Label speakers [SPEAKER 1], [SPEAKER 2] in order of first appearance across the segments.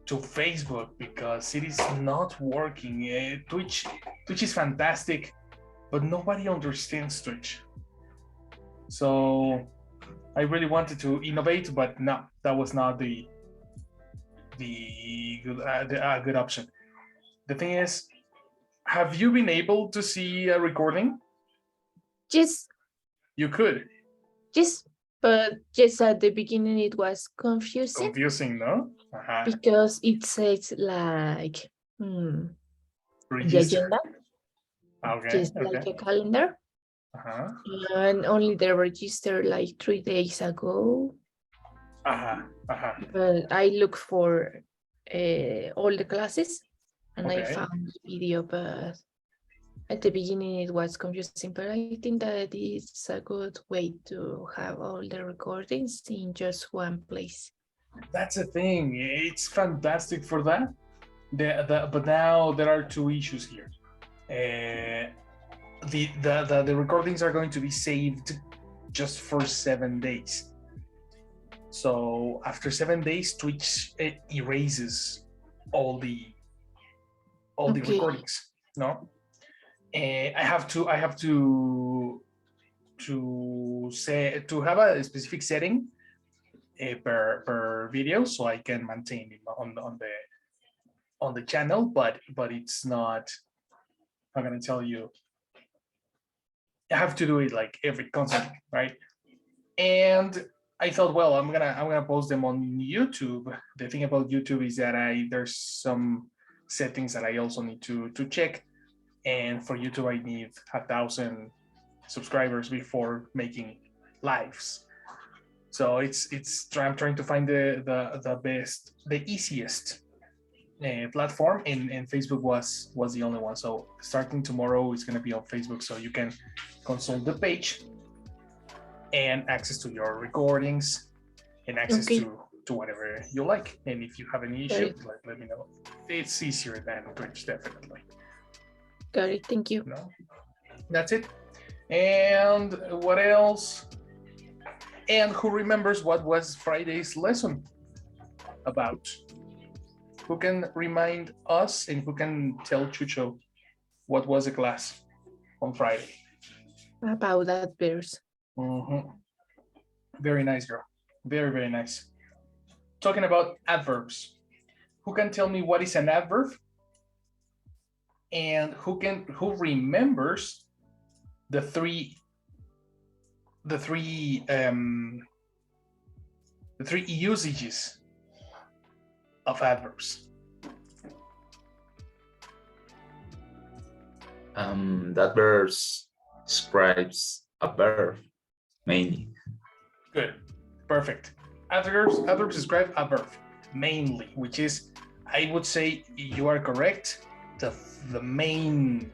[SPEAKER 1] to Facebook because it is not working. Twitch is fantastic, but nobody understands Twitch. So I really wanted to innovate, but no, that was not the good option. The thing is, have you been able to see a recording?
[SPEAKER 2] Yes.
[SPEAKER 1] You could.
[SPEAKER 2] Yes, but just at the beginning it was confusing.
[SPEAKER 1] Confusing, no?
[SPEAKER 2] Because it says like the
[SPEAKER 1] Register.
[SPEAKER 2] agenda.
[SPEAKER 1] Okay.
[SPEAKER 2] Just like a calendar.
[SPEAKER 1] Uh-huh.
[SPEAKER 2] And only the register like 3 days ago. But I looked for all the classes and I found the video, but at the beginning it was confusing. But I think that it's a good way to have all the recordings in just one place.
[SPEAKER 1] That's the thing. It's fantastic for that. But now there are two issues here. The recordings are going to be saved just for 7 days. So after 7 days, Twitch erases all the recordings. No, I have to have a specific setting per video, so I can maintain it on the channel. But it's not. I'm gonna tell you. I have to do it like every constantly, right? And I thought, well, I'm gonna post them on YouTube. The thing about YouTube is that there's some settings that I also need to check, and for YouTube I need 1,000 subscribers before making lives. So I'm trying to find the best, the easiest platform, and Facebook was the only one. So starting tomorrow, it's gonna be on Facebook, so you can consult the page and access to your recordings and access to whatever you like. And if you have any issue, let me know. It's easier than Twitch, definitely.
[SPEAKER 2] Got it. Thank you.
[SPEAKER 1] No, that's it. And what else? And who remembers what was Friday's lesson about? Who can remind us and who can tell Chucho what was the class on Friday?
[SPEAKER 2] About adverbs.
[SPEAKER 1] Very nice, girl. Very, very nice. Talking about adverbs. Who can tell me what is an adverb? And who remembers the three usages of adverbs?
[SPEAKER 3] The adverbs describes a verb mainly.
[SPEAKER 1] Good, perfect. Adverbs describe a verb mainly, which is, I would say you are correct. The main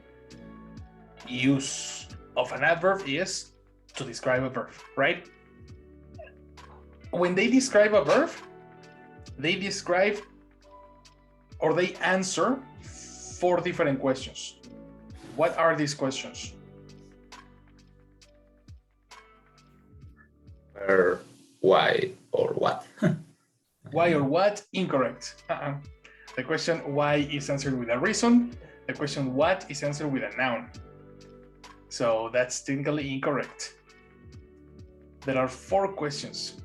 [SPEAKER 1] use of an adverb is to describe a verb, right? When they describe a verb, they describe or they answer 4 different questions. What are these questions?
[SPEAKER 3] Where, why, or what?
[SPEAKER 1] Why or what? Incorrect. The question why is answered with a reason. The question what is answered with a noun. So that's technically incorrect. There are 4 questions.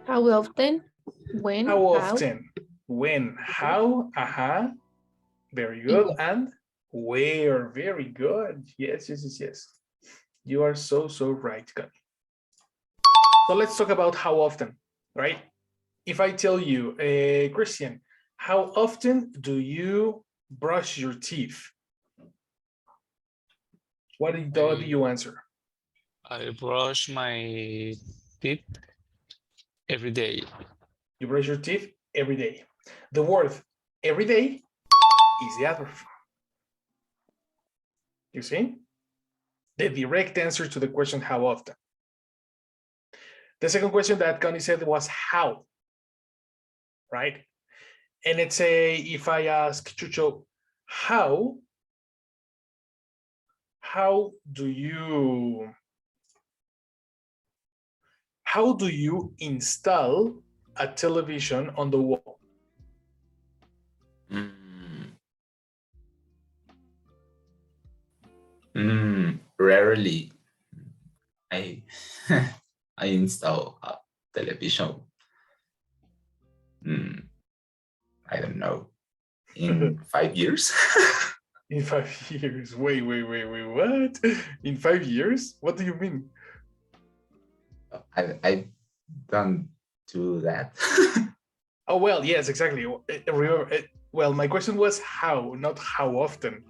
[SPEAKER 2] How often? When?
[SPEAKER 1] How often? When? How? Very good. And where? Very good. Yes. You are so right, Connie. So let's talk about how often, right? If I tell you, Christian, how often do you brush your teeth? What do you answer?
[SPEAKER 4] I brush my teeth every day.
[SPEAKER 1] You brush your teeth every day. The word every day is the adverb. You see? The direct answer to the question how often. The second question that Connie said was how, right? And let's say if I ask Chucho, how do you install a television on the wall?
[SPEAKER 3] Rarely I I install a television. I don't know. In 5 years?
[SPEAKER 1] In 5 years. Wait, what? In 5 years? What do you mean?
[SPEAKER 3] I don't do that.
[SPEAKER 1] Oh, well, yes, exactly. Well, my question was how, not how often.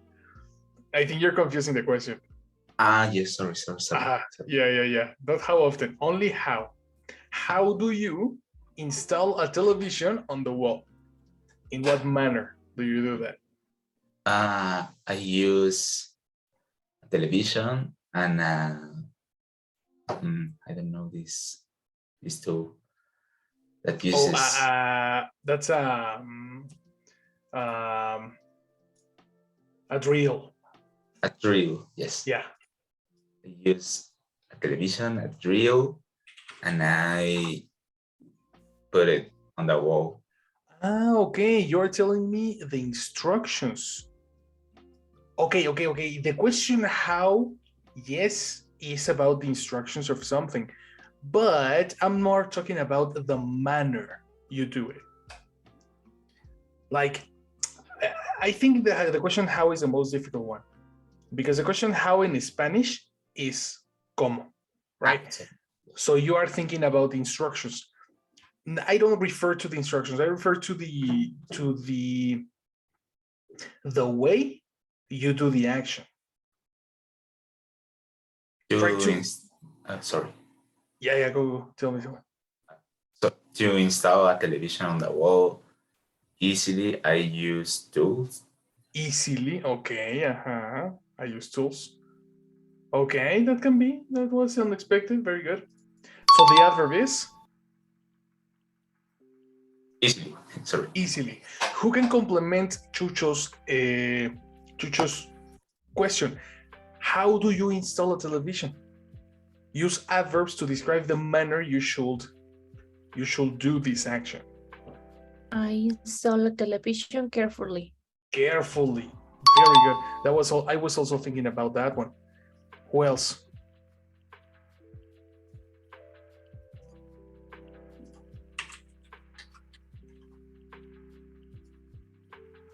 [SPEAKER 1] I think you're confusing the question.
[SPEAKER 3] Yes, sorry.
[SPEAKER 1] Yeah. Not how often, only how. How do you install a television on the wall? In what manner do you do that?
[SPEAKER 3] I use television and I don't know this tool that uses
[SPEAKER 1] That's a drill.
[SPEAKER 3] a drill. Yes.
[SPEAKER 1] Yeah.
[SPEAKER 3] I use a television, a drill, and I put it on the wall.
[SPEAKER 1] Okay. You're telling me the instructions. Okay. The question how, yes, is about the instructions of something, but I'm more talking about the manner you do it. Like, I think the question how is the most difficult one, because the question how in Spanish is como, right? So you are thinking about the instructions. I don't refer to the instructions. I refer to the way you do the action.
[SPEAKER 3] Sorry.
[SPEAKER 1] Yeah. Go. Tell me.
[SPEAKER 3] So to install a television on the wall easily, I use tools.
[SPEAKER 1] Easily, okay. I use tools. Okay, that was unexpected. Very good. So the adverb is
[SPEAKER 3] Easily. Sorry.
[SPEAKER 1] Easily. Who can complement Chucho's question? How do you install a television? Use adverbs to describe the manner you should do this action.
[SPEAKER 2] I install a television carefully.
[SPEAKER 1] Carefully. Very good. That was all. I was also thinking about that one. Who else?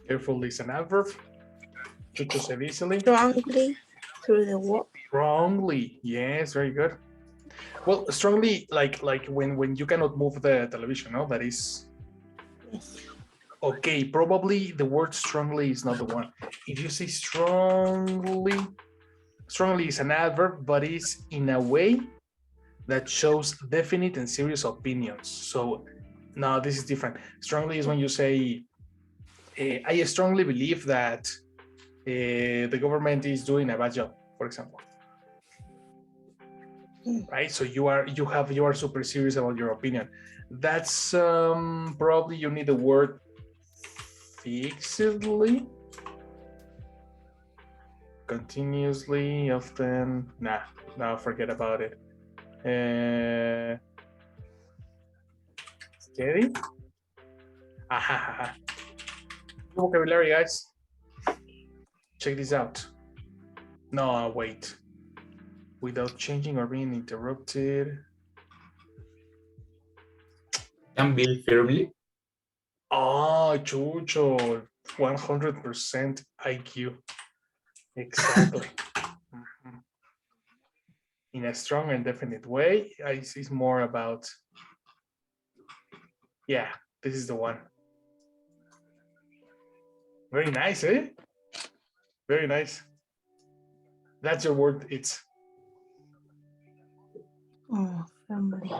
[SPEAKER 1] Carefully is an adverb. Chucho said easily.
[SPEAKER 5] Strongly through the wall.
[SPEAKER 1] Strongly, yes, very good. Well, strongly, like when you cannot move the television, no, that is.
[SPEAKER 5] Yes.
[SPEAKER 1] Okay, probably the word strongly is not the one. If you say strongly is an adverb, but it's in a way that shows definite and serious opinions. So, no, this is different. Strongly is when you say, I strongly believe that the government is doing a bad job, for example. Right? So you are super serious about your opinion. That's probably you need the word fixedly, continuously, often. Nah, forget about it. Steady. Vocabulary, guys. Check this out. No, wait. Without changing or being interrupted.
[SPEAKER 3] Can build firmly.
[SPEAKER 1] Oh, Chucho, 100% IQ. Exactly. In a strong and definite way. It's more about, yeah, this is the one. Very nice, eh? Very nice. That's your word, it's.
[SPEAKER 5] Oh, firmly.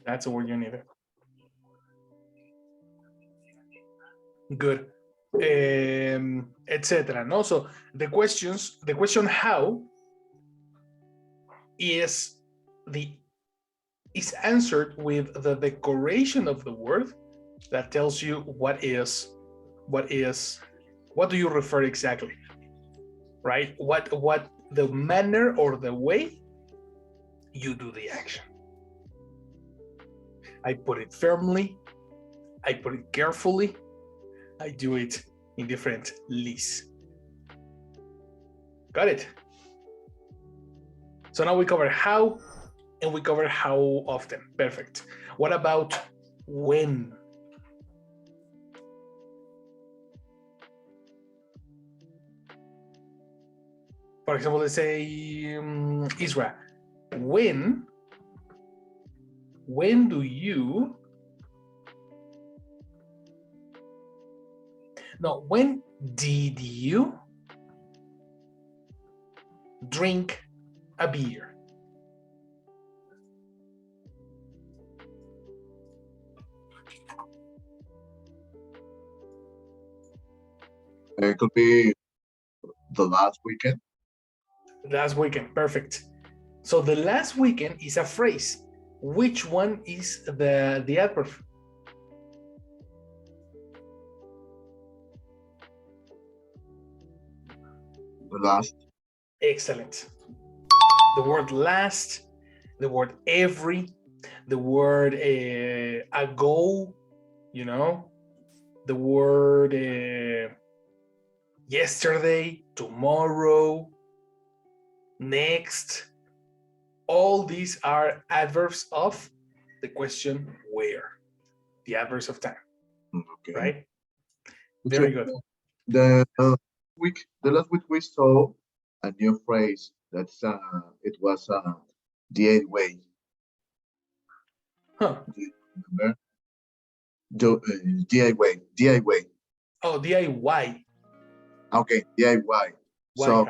[SPEAKER 1] That's a word you need. Good. Etc. No, so the question how is answered with the decoration of the word that tells you what do you refer exactly, right? What the manner or the way you do the action. I put it firmly, I put it carefully, I do it in different lists. Got it? So now we cover how and we cover how often. Perfect. What about when? For example, let's say Isra, when do you, no, when did you drink a beer?
[SPEAKER 6] It could be the last weekend.
[SPEAKER 1] Last weekend, perfect. So the last weekend is a phrase. Which one is the adverb?
[SPEAKER 6] The last.
[SPEAKER 1] Excellent. The word last, the word every, the word ago, you know, the word yesterday, tomorrow, next. All these are adverbs of the question where, the adverbs of time,
[SPEAKER 6] Okay.
[SPEAKER 1] right? Very
[SPEAKER 6] So,
[SPEAKER 1] good.
[SPEAKER 6] The last week we saw a new phrase that's it was the way.
[SPEAKER 1] Huh.
[SPEAKER 6] Do you remember? DIY.
[SPEAKER 1] Oh, DIY.
[SPEAKER 6] Okay, DIY.
[SPEAKER 1] Why?
[SPEAKER 6] So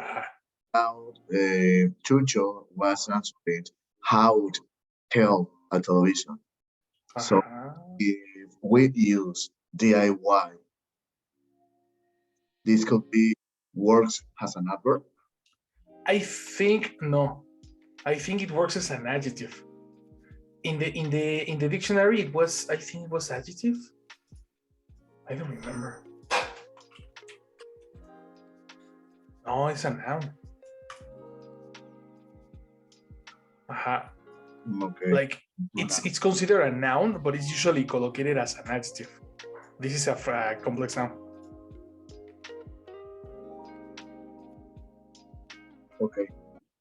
[SPEAKER 6] now Chucho was answering how to tell a television. So if we use DIY, this could be works as an adverb.
[SPEAKER 1] I think no. I think it works as an adjective. In the dictionary, it was, I think it was adjective. I don't remember. No, it's a noun.
[SPEAKER 6] Okay.
[SPEAKER 1] Like it's considered a noun, but it's usually collocated as an adjective. This is a complex noun.
[SPEAKER 6] Okay.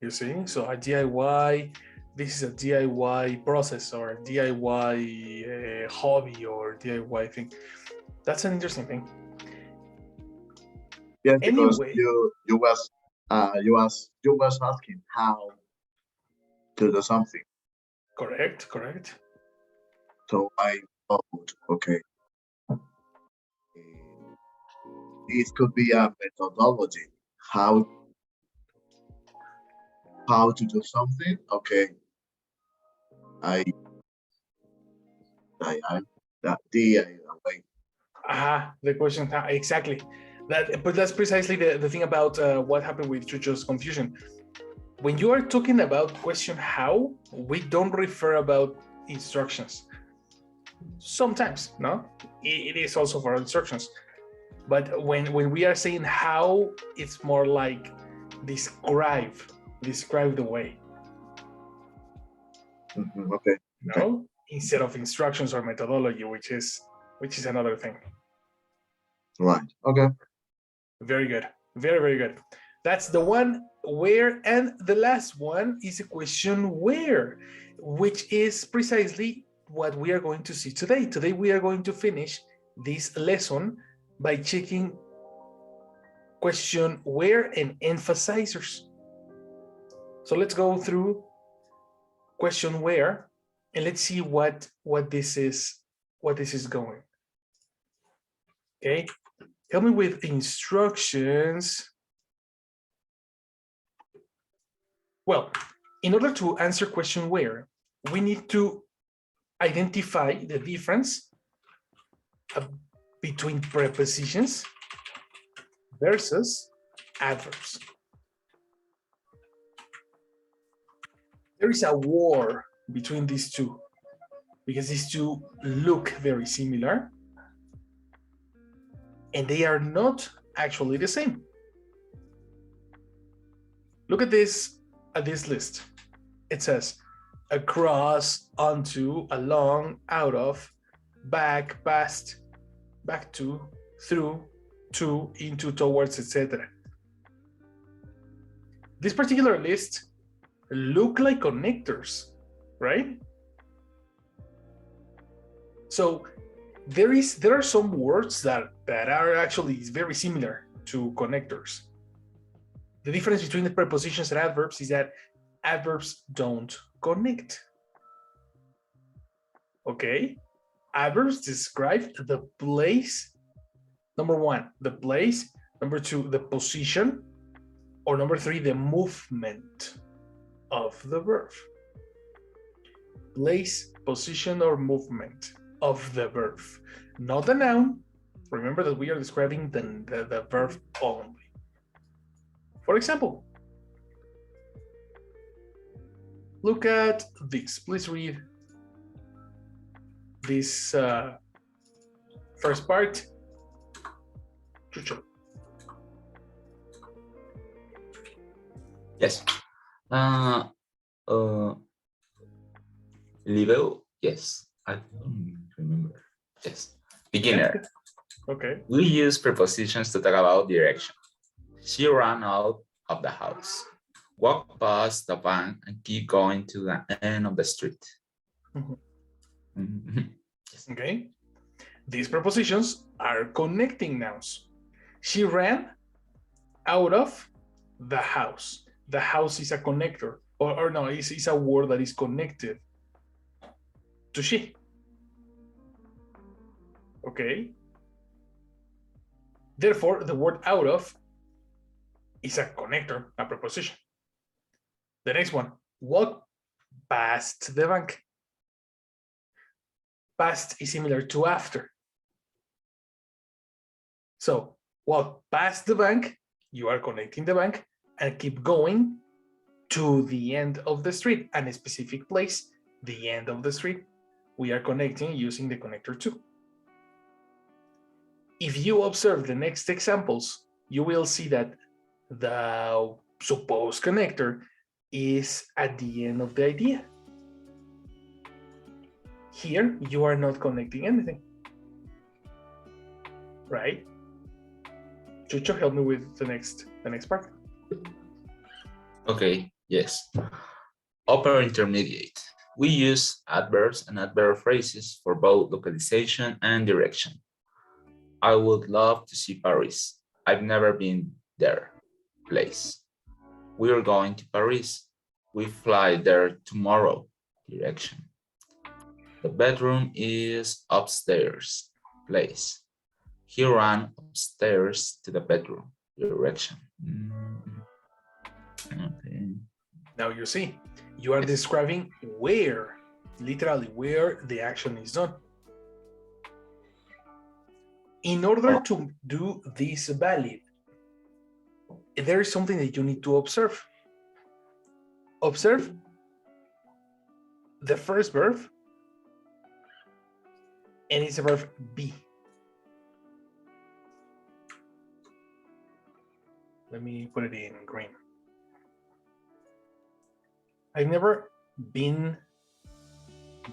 [SPEAKER 1] You see, so a DIY. This is a DIY process or a DIY hobby or DIY thing. That's an interesting thing.
[SPEAKER 6] Yes, because
[SPEAKER 1] Anyway,
[SPEAKER 6] you was asking how to do something.
[SPEAKER 1] correct.
[SPEAKER 6] So I thought, okay, this could be a methodology. How to do something? Okay,
[SPEAKER 1] the question, exactly. But that's precisely the thing about what happened with Chucho's confusion. When you are talking about question how, we don't refer about instructions. Sometimes, no? It is also for instructions. But when we are saying how, it's more like describe the way.
[SPEAKER 6] Okay.
[SPEAKER 1] No? Instead of instructions or methodology, which is another thing.
[SPEAKER 6] Right. Okay.
[SPEAKER 1] Very good. Very good. That's the one where, and the last one is a question where, which is precisely what we are going to see today. Today we are going to finish this lesson by checking question where and emphasizers. So let's go through question where and let's see what this is going. Okay, help me with instructions. Well, in order to answer question where, we need to identify the difference between prepositions versus adverbs. There is a war between these two because these two look very similar and they are not actually the same. Look at this list. It says across, onto, along, out of, back, past, back to, through, to, into, towards, etc. This particular list look like connectors, right? So there are some words that are actually very similar to connectors. The difference between the prepositions and adverbs is that adverbs don't connect. Okay? Adverbs describe the place. Number one, the place. Number two, the position. Or number three, the movement of the verb. Place, position, or movement of the verb. Not the noun. Remember that we are describing the verb only. For example, look at this. Please read this first part.
[SPEAKER 3] Yes. Level, yes. I don't remember. Yes. Beginner.
[SPEAKER 1] Okay.
[SPEAKER 3] We use prepositions to talk about direction. She ran out of the house, walked past the bank, and keep going to the end of the street.
[SPEAKER 1] Yes. Okay. These prepositions are connecting nouns. She ran out of the house. The house is a connector, or no, it's a word that is connected to she. Okay. Therefore, the word out of is a connector, a preposition. The next one, walk past the bank. Past is similar to after. So walk past the bank, you are connecting the bank, and keep going to the end of the street, and a specific place, the end of the street. We are connecting using the connector to. If you observe the next examples, you will see that the supposed connector is at the end of the idea. Here, you are not connecting anything, right? Chucho, help me with the next part.
[SPEAKER 3] Okay, yes. Upper intermediate. We use adverbs and adverb phrases for both localization and direction. I would love to see Paris. I've never been there. Place. We are going to Paris. We fly there tomorrow. Direction. The bedroom is upstairs. Place. He ran upstairs to the bedroom. Direction. Okay.
[SPEAKER 1] Now you see, you are describing where, literally where the action is done. In order to do this valid, there is something that you need to observe. Observe the first verb, and it's the verb be. Let me put it in green. I've never been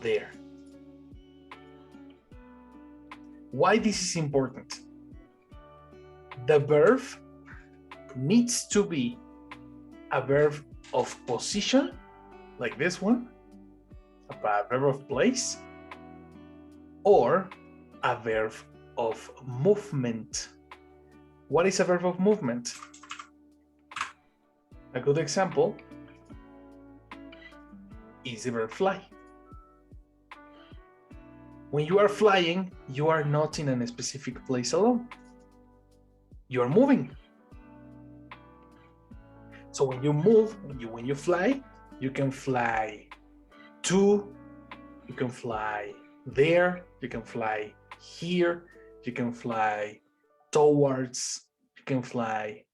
[SPEAKER 1] there. Why this is important? The verb needs to be a verb of position, like this one, a verb of place, or a verb of movement. What is a verb of movement? A good example is the verb fly. When you are flying, you are not in a specific place alone. You are moving. So when you move, when you fly, you can fly to, you can fly there, you can fly here, you can fly towards, you can fly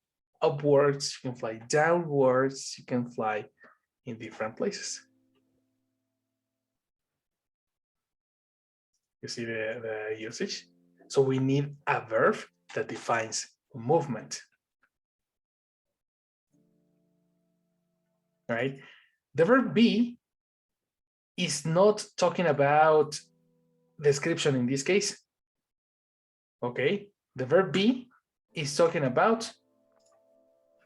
[SPEAKER 1] upwards, you can fly downwards, you can fly in different places. You see the usage? So we need a verb that defines movement. Right? The verb be is not talking about description in this case. Okay, the verb be is talking about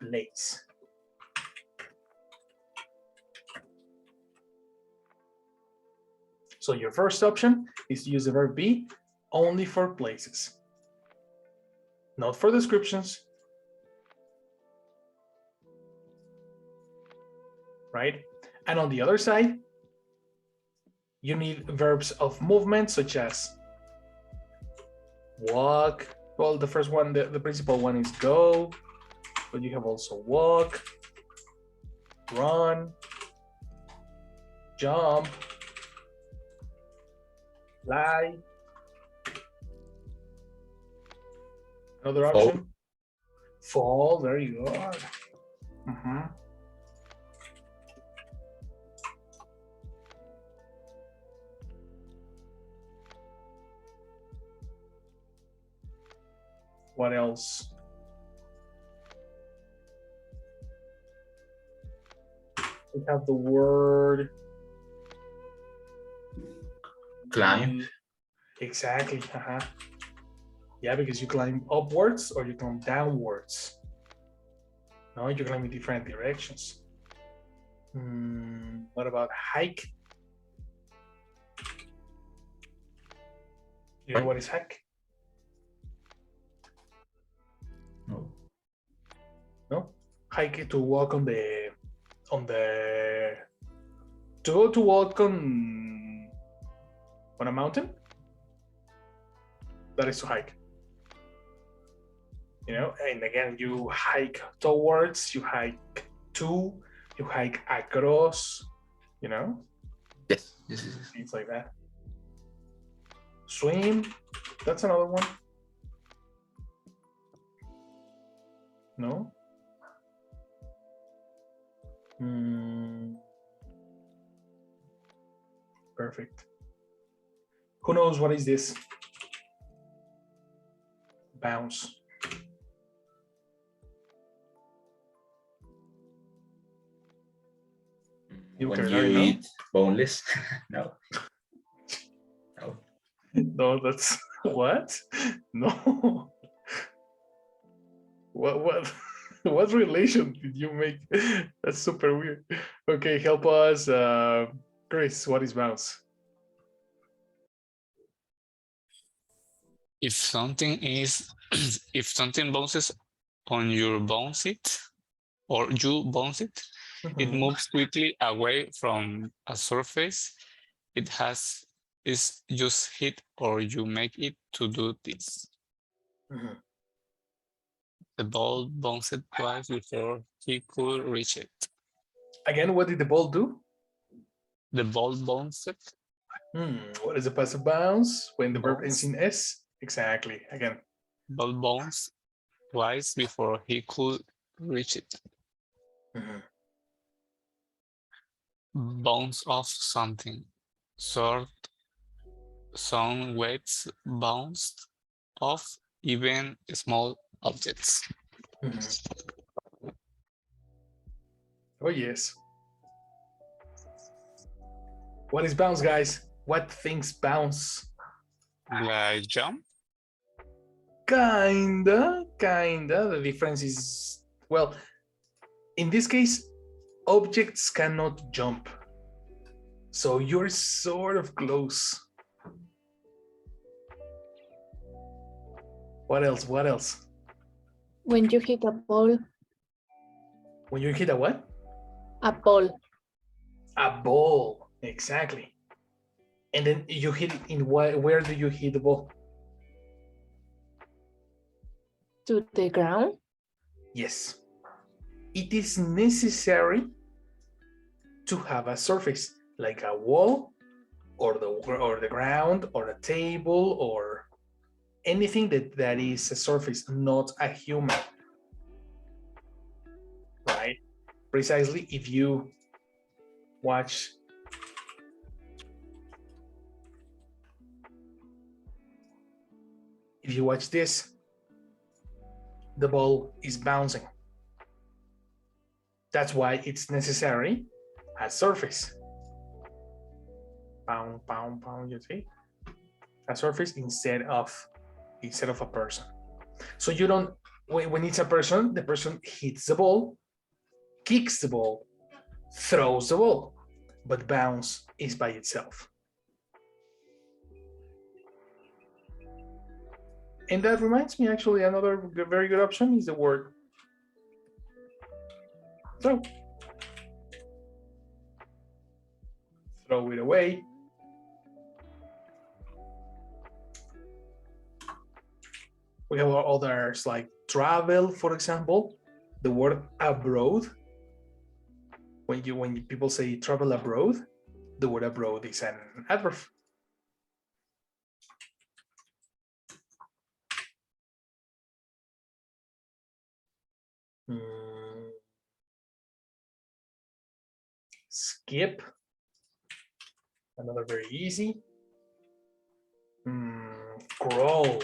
[SPEAKER 1] place. So your first option is to use the verb be only for places, not for descriptions. Right? And on the other side, you need verbs of movement such as walk. Well, the first one, the principal one is go, but you have also walk, run, jump, fly. Another option, fall, there you are. What else? We have the word
[SPEAKER 3] climb.
[SPEAKER 1] Exactly. Yeah, because you climb upwards or you climb downwards. No, you climb in different directions. What about hike? You know what is hike?
[SPEAKER 3] No.
[SPEAKER 1] No? Hike to walk on the to go to walk on a mountain. That is to hike. You know, and again, you hike towards, you hike to, you hike across, you know?
[SPEAKER 3] Yes.
[SPEAKER 1] Things like that. Swim, that's another one. No? Perfect. Who knows what is this? Bounce.
[SPEAKER 3] When you eat boneless. No.
[SPEAKER 1] No, that's what? No. What relation did you make? That's super weird. Okay, help us, Chris. What is bounce?
[SPEAKER 4] If something bounces on your bounce it, or you bounce it, it moves quickly away from a surface is just hit or you make it to do this. The ball bounced twice before he could reach it.
[SPEAKER 1] Again, what did the ball do?
[SPEAKER 4] The ball bounced.
[SPEAKER 1] What is the passive bounce? When the verb ends
[SPEAKER 4] Bounce.
[SPEAKER 1] in S? Exactly. Again.
[SPEAKER 4] Ball bounced twice before he could reach it. Bounce off something. Some weights bounced off even small objects.
[SPEAKER 1] Oh, yes. What is bounce, guys? What things bounce?
[SPEAKER 4] Like jump?
[SPEAKER 1] Kinda. The difference is, well, in this case, objects cannot jump. So you're sort of close. What else?
[SPEAKER 2] When you hit a ball.
[SPEAKER 1] When you hit a what?
[SPEAKER 2] A ball.
[SPEAKER 1] A ball, exactly. And then you hit it in where do you hit the ball?
[SPEAKER 2] To the ground?
[SPEAKER 1] Yes. It is necessary to have a surface, like a wall, or the ground, or a table, or anything that is a surface, not a human. Right? Precisely, if you watch this, the ball is bouncing. That's why it's necessary a surface. Pound, pound, pound, you see? A surface instead of a person. So you don't, when it's a person, the person hits the ball, kicks the ball, throws the ball, but bounce is by itself. And that reminds me, actually, another very good option is the word throw. Throw it away. We have others like travel, for example. The word abroad. When people say travel abroad, the word abroad is an adverb. Skip. Another very easy. Crawl.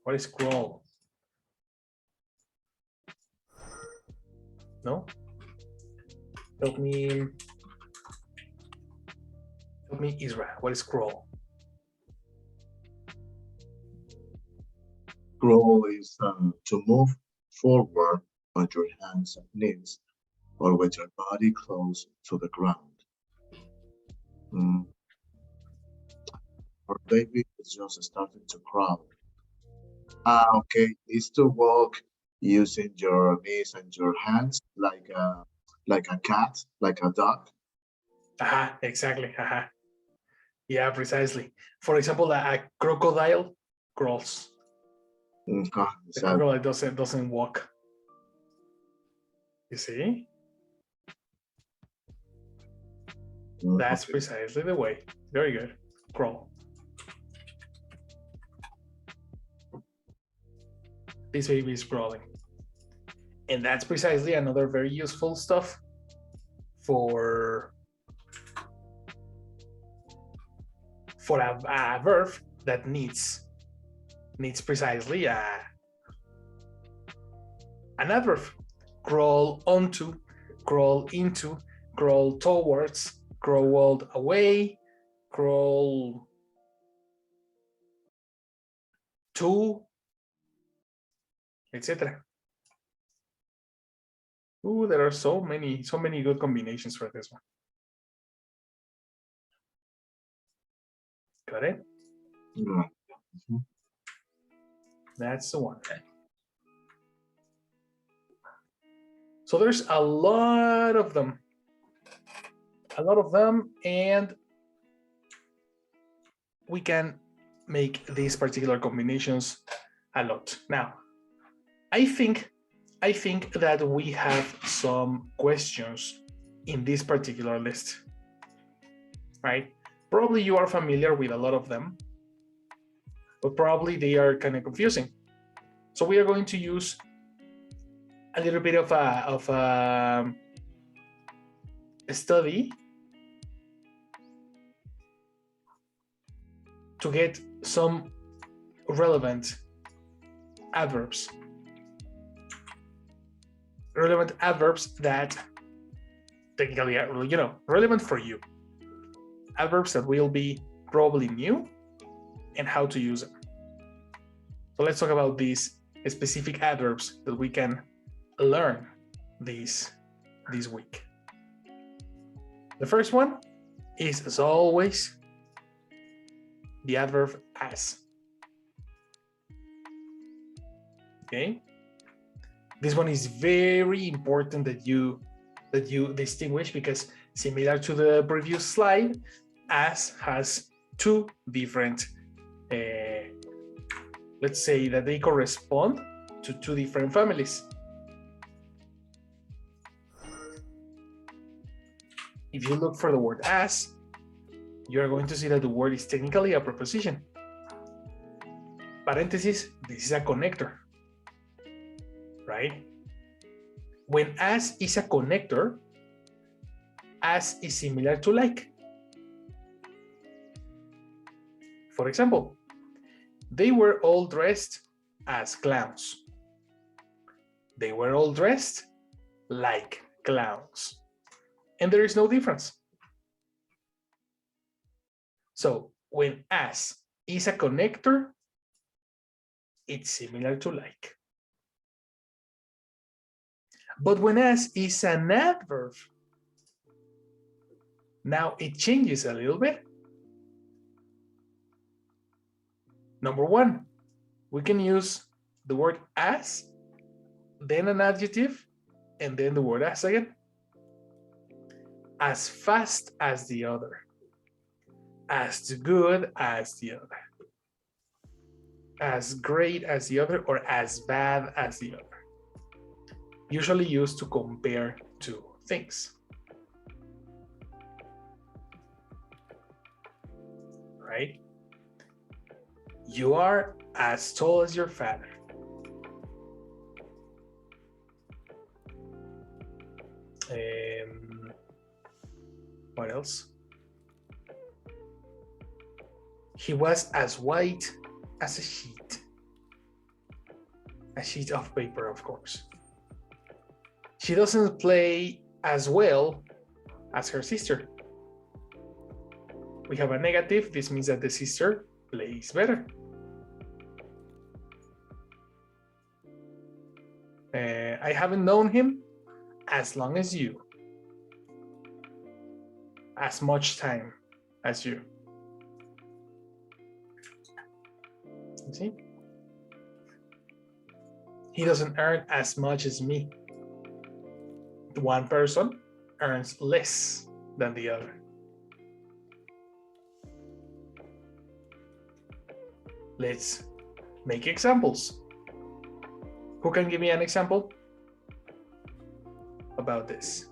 [SPEAKER 1] What is crawl? No? Help me, Israel. What is crawl?
[SPEAKER 6] Crawl is to move forward on your hands and knees or with your body close to the ground. Our baby is just starting to crawl. Okay, it's to walk using your knees and your hands like a cat, like a dog.
[SPEAKER 1] Exactly. Yeah, precisely. For example, a crocodile crawls. The crocodile doesn't walk. You see? That's precisely the way. Very good. Crawl. This baby is crawling. And that's precisely another very useful stuff for a verb that needs precisely an adverb. Crawl onto, crawl into, crawl towards, crawl away, crawl to, etc. Ooh, there are so many good combinations for this one. Got it? That's the one. So there's a lot of them. And we can make these particular combinations a lot. Now, I think that we have some questions in this particular list, right? Probably you are familiar with a lot of them, but probably they are kind of confusing. So we are going to use a little bit of a study to get some relevant adverbs. Relevant adverbs that technically are, relevant for you. Adverbs that will be probably new and how to use them. So let's talk about these specific adverbs that we can learn this week. The first one is, as always, the adverb as. Okay. This one is very important that you distinguish, because similar to the previous slide, as has two different, let's say that they correspond to two different families. If you look for the word as, you're going to see that the word is technically a preposition. Parenthesis, this is a connector, right? When as is a connector, as is similar to like. For example, they were all dressed as clowns. They were all dressed like clowns. And there is no difference. So when as is a connector, it's similar to like. But when as is an adverb, now it changes a little bit. Number one, we can use the word as, then an adjective, and then the word as again. As fast as the other. As good as the other. As great as the other, or as bad as the other. Usually used to compare two things. Right? You are as tall as your father. What else? He was as white as a sheet. A sheet of paper, of course. She doesn't play as well as her sister. We have a negative. This means that the sister plays better. I haven't known him as long as you. As much time as you. See? He doesn't earn as much as me. One person earns less than the other. Let's make examples. Who can give me an example about this?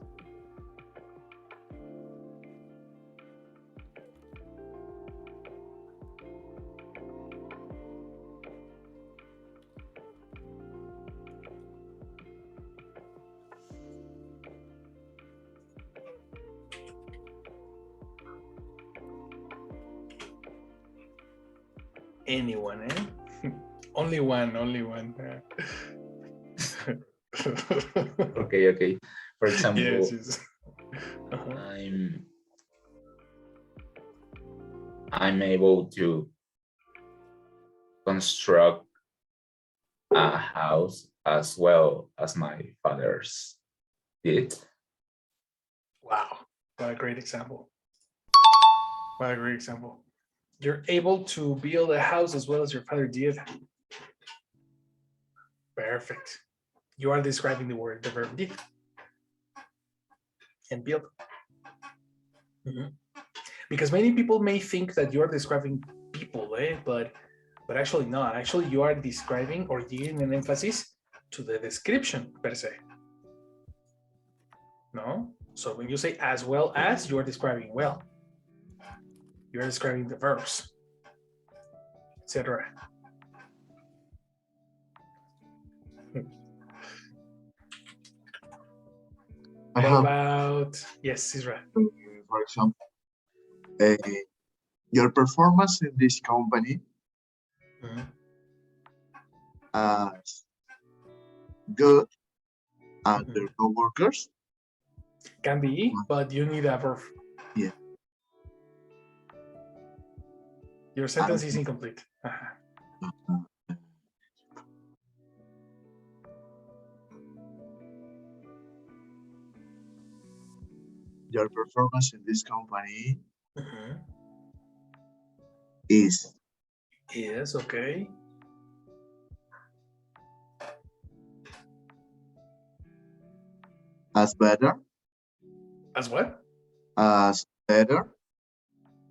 [SPEAKER 1] Anyone, eh? Only one.
[SPEAKER 3] Okay. For example,
[SPEAKER 1] Yes.
[SPEAKER 3] I'm able to construct a house as well as my father's did.
[SPEAKER 1] Wow, what a great example. What a great example. You're able to build a house as well as your father did. Perfect. You are describing the verb did. And build. Because many people may think that you are describing people, but actually not. Actually, you are describing or giving an emphasis to the description per se. No? So when you say as well as, you are describing well. You are describing the verbs, etc. About, yes, Isra.
[SPEAKER 6] For example, your performance in this company as good as their co-workers?
[SPEAKER 1] Can be, but you need a verb.
[SPEAKER 6] Yeah.
[SPEAKER 1] Your sentence is incomplete.
[SPEAKER 6] Your performance in this company is.
[SPEAKER 1] Yes, okay.
[SPEAKER 6] As better.
[SPEAKER 1] As what?
[SPEAKER 6] As better.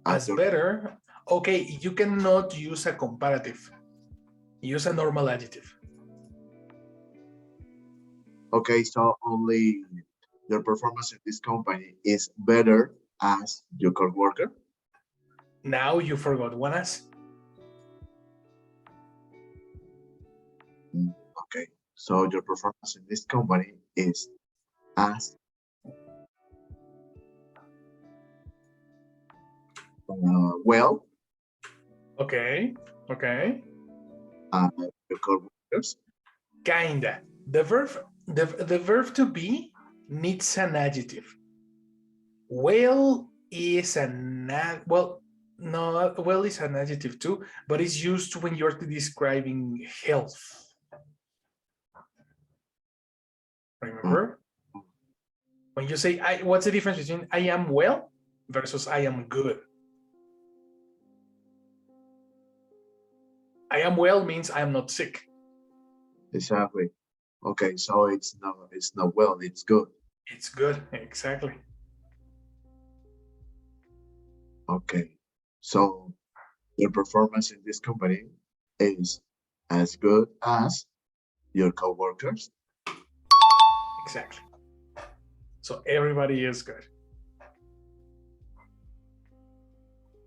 [SPEAKER 1] As better. Okay, you cannot use a comparative. Use a normal adjective.
[SPEAKER 6] Okay, so only your performance in this company is better as your co-worker.
[SPEAKER 1] Now you forgot one as.
[SPEAKER 6] Okay, so your performance in this company is as well.
[SPEAKER 1] Okay.
[SPEAKER 6] Your co-workers.
[SPEAKER 1] Kinda. The verb to be needs an adjective. Well is an well. No, well, it's an adjective too, but it's used when you're describing health. Remember? When you say, what's the difference between I am well versus I am good? I am well means I am not sick.
[SPEAKER 6] Exactly. Okay, so it's not well, it's good.
[SPEAKER 1] It's good, exactly.
[SPEAKER 6] Okay, so your performance in this company is as good as your coworkers.
[SPEAKER 1] Exactly. So everybody is good.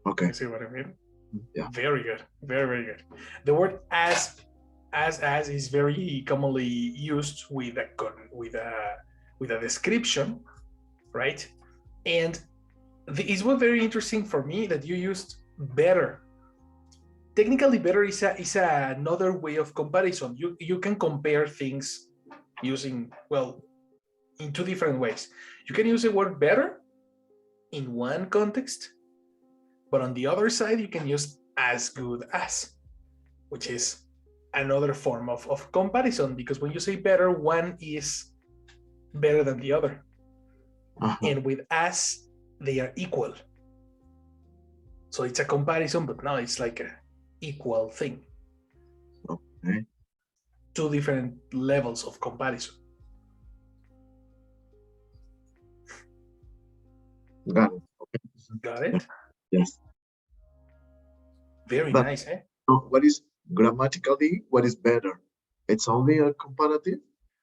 [SPEAKER 6] Okay.
[SPEAKER 1] You see what I mean?
[SPEAKER 6] Yeah.
[SPEAKER 1] Very good. Very, very good. The word as is very commonly used with a description, right? And it was very interesting for me that you used better. Technically, better is another way of comparison. You can compare things using, well, in two different ways. You can use the word better in one context, but on the other side, you can use as good as, which is another form of comparison, because when you say better, one is better than the other. And with as, they are equal. So it's a comparison, but now it's like an equal thing.
[SPEAKER 6] Okay.
[SPEAKER 1] Two different levels of comparison.
[SPEAKER 6] Got it. Okay.
[SPEAKER 1] Got it?
[SPEAKER 6] Yes.
[SPEAKER 1] Very
[SPEAKER 6] But,
[SPEAKER 1] nice, eh?
[SPEAKER 6] what is grammatically, what is better? It's only a comparative?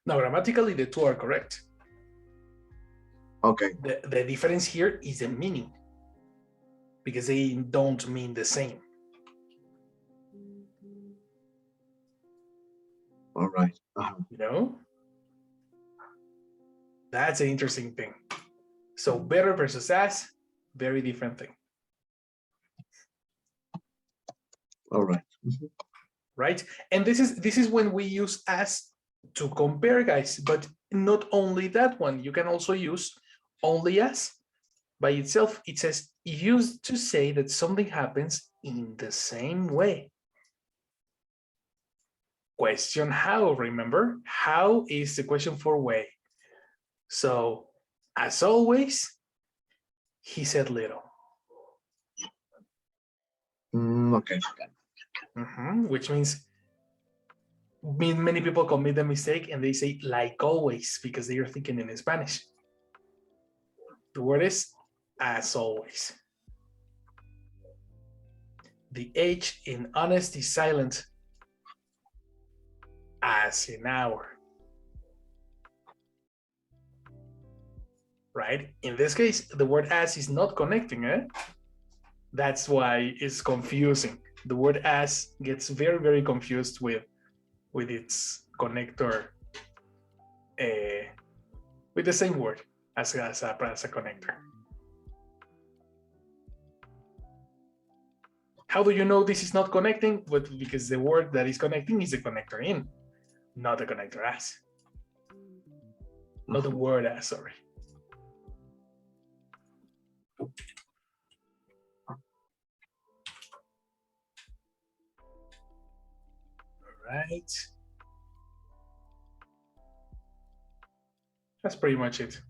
[SPEAKER 1] Now, grammatically, the two are correct.
[SPEAKER 6] Okay.
[SPEAKER 1] The difference here is the meaning, because they don't mean the same.
[SPEAKER 6] All right.
[SPEAKER 1] You know? That's an interesting thing. So better versus as, very different thing.
[SPEAKER 6] All right.
[SPEAKER 1] Right? And this is when we use as to compare, guys, but not only that one. You can also use only as by itself. It says used to say that something happens in the same way. Question how, remember? How is the question for way. So, as always, he said little.
[SPEAKER 6] Okay.
[SPEAKER 1] Which means many people commit the mistake and they say like always because they are thinking in Spanish. The word is as always. The H in honest is silent, as in our. Right? In this case, the word as is not connecting, eh? That's why it's confusing. The word as gets very, very confused with its connector, with the same word as a connector. How do you know this is not connecting? But because the word that is connecting is the connector in, not the connector as. Not the word as, sorry. All right. That's pretty much it.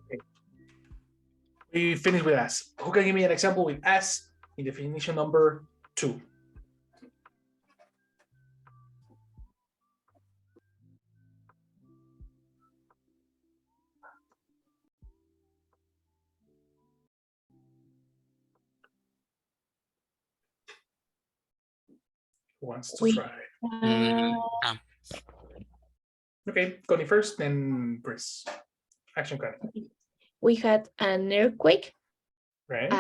[SPEAKER 1] Okay. We finished with as. Who can give me an example with as in definition number 2? Who wants to try? Okay, Connie first, then Chris. Action, Connie.
[SPEAKER 2] We had an earthquake.
[SPEAKER 1] Right.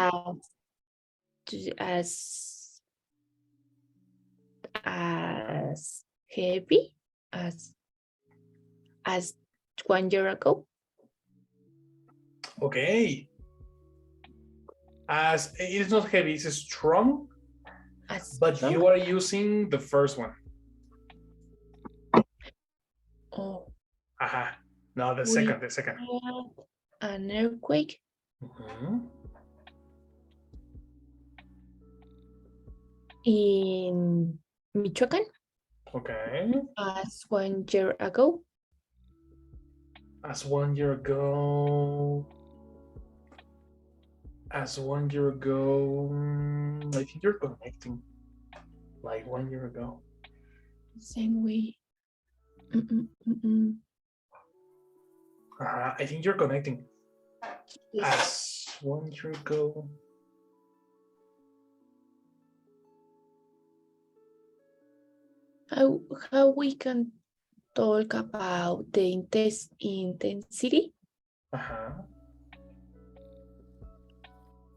[SPEAKER 2] As heavy as 1 year ago.
[SPEAKER 1] Okay. As it is not heavy, it's strong.
[SPEAKER 2] As
[SPEAKER 1] But
[SPEAKER 2] strong?
[SPEAKER 1] you are using the first one.
[SPEAKER 2] Oh,
[SPEAKER 1] No, the
[SPEAKER 2] we
[SPEAKER 1] second, the second.
[SPEAKER 2] had an earthquake
[SPEAKER 1] Mhm.
[SPEAKER 2] in Michoacan
[SPEAKER 1] Okay.
[SPEAKER 2] as 1 year ago.
[SPEAKER 1] As 1 year ago. As 1 year ago. I think you're connecting. Like 1 year ago.
[SPEAKER 2] Same way. Mm.
[SPEAKER 1] I think you're connecting.
[SPEAKER 2] Yes.
[SPEAKER 1] As 1 year ago.
[SPEAKER 2] How we can talk about the intensity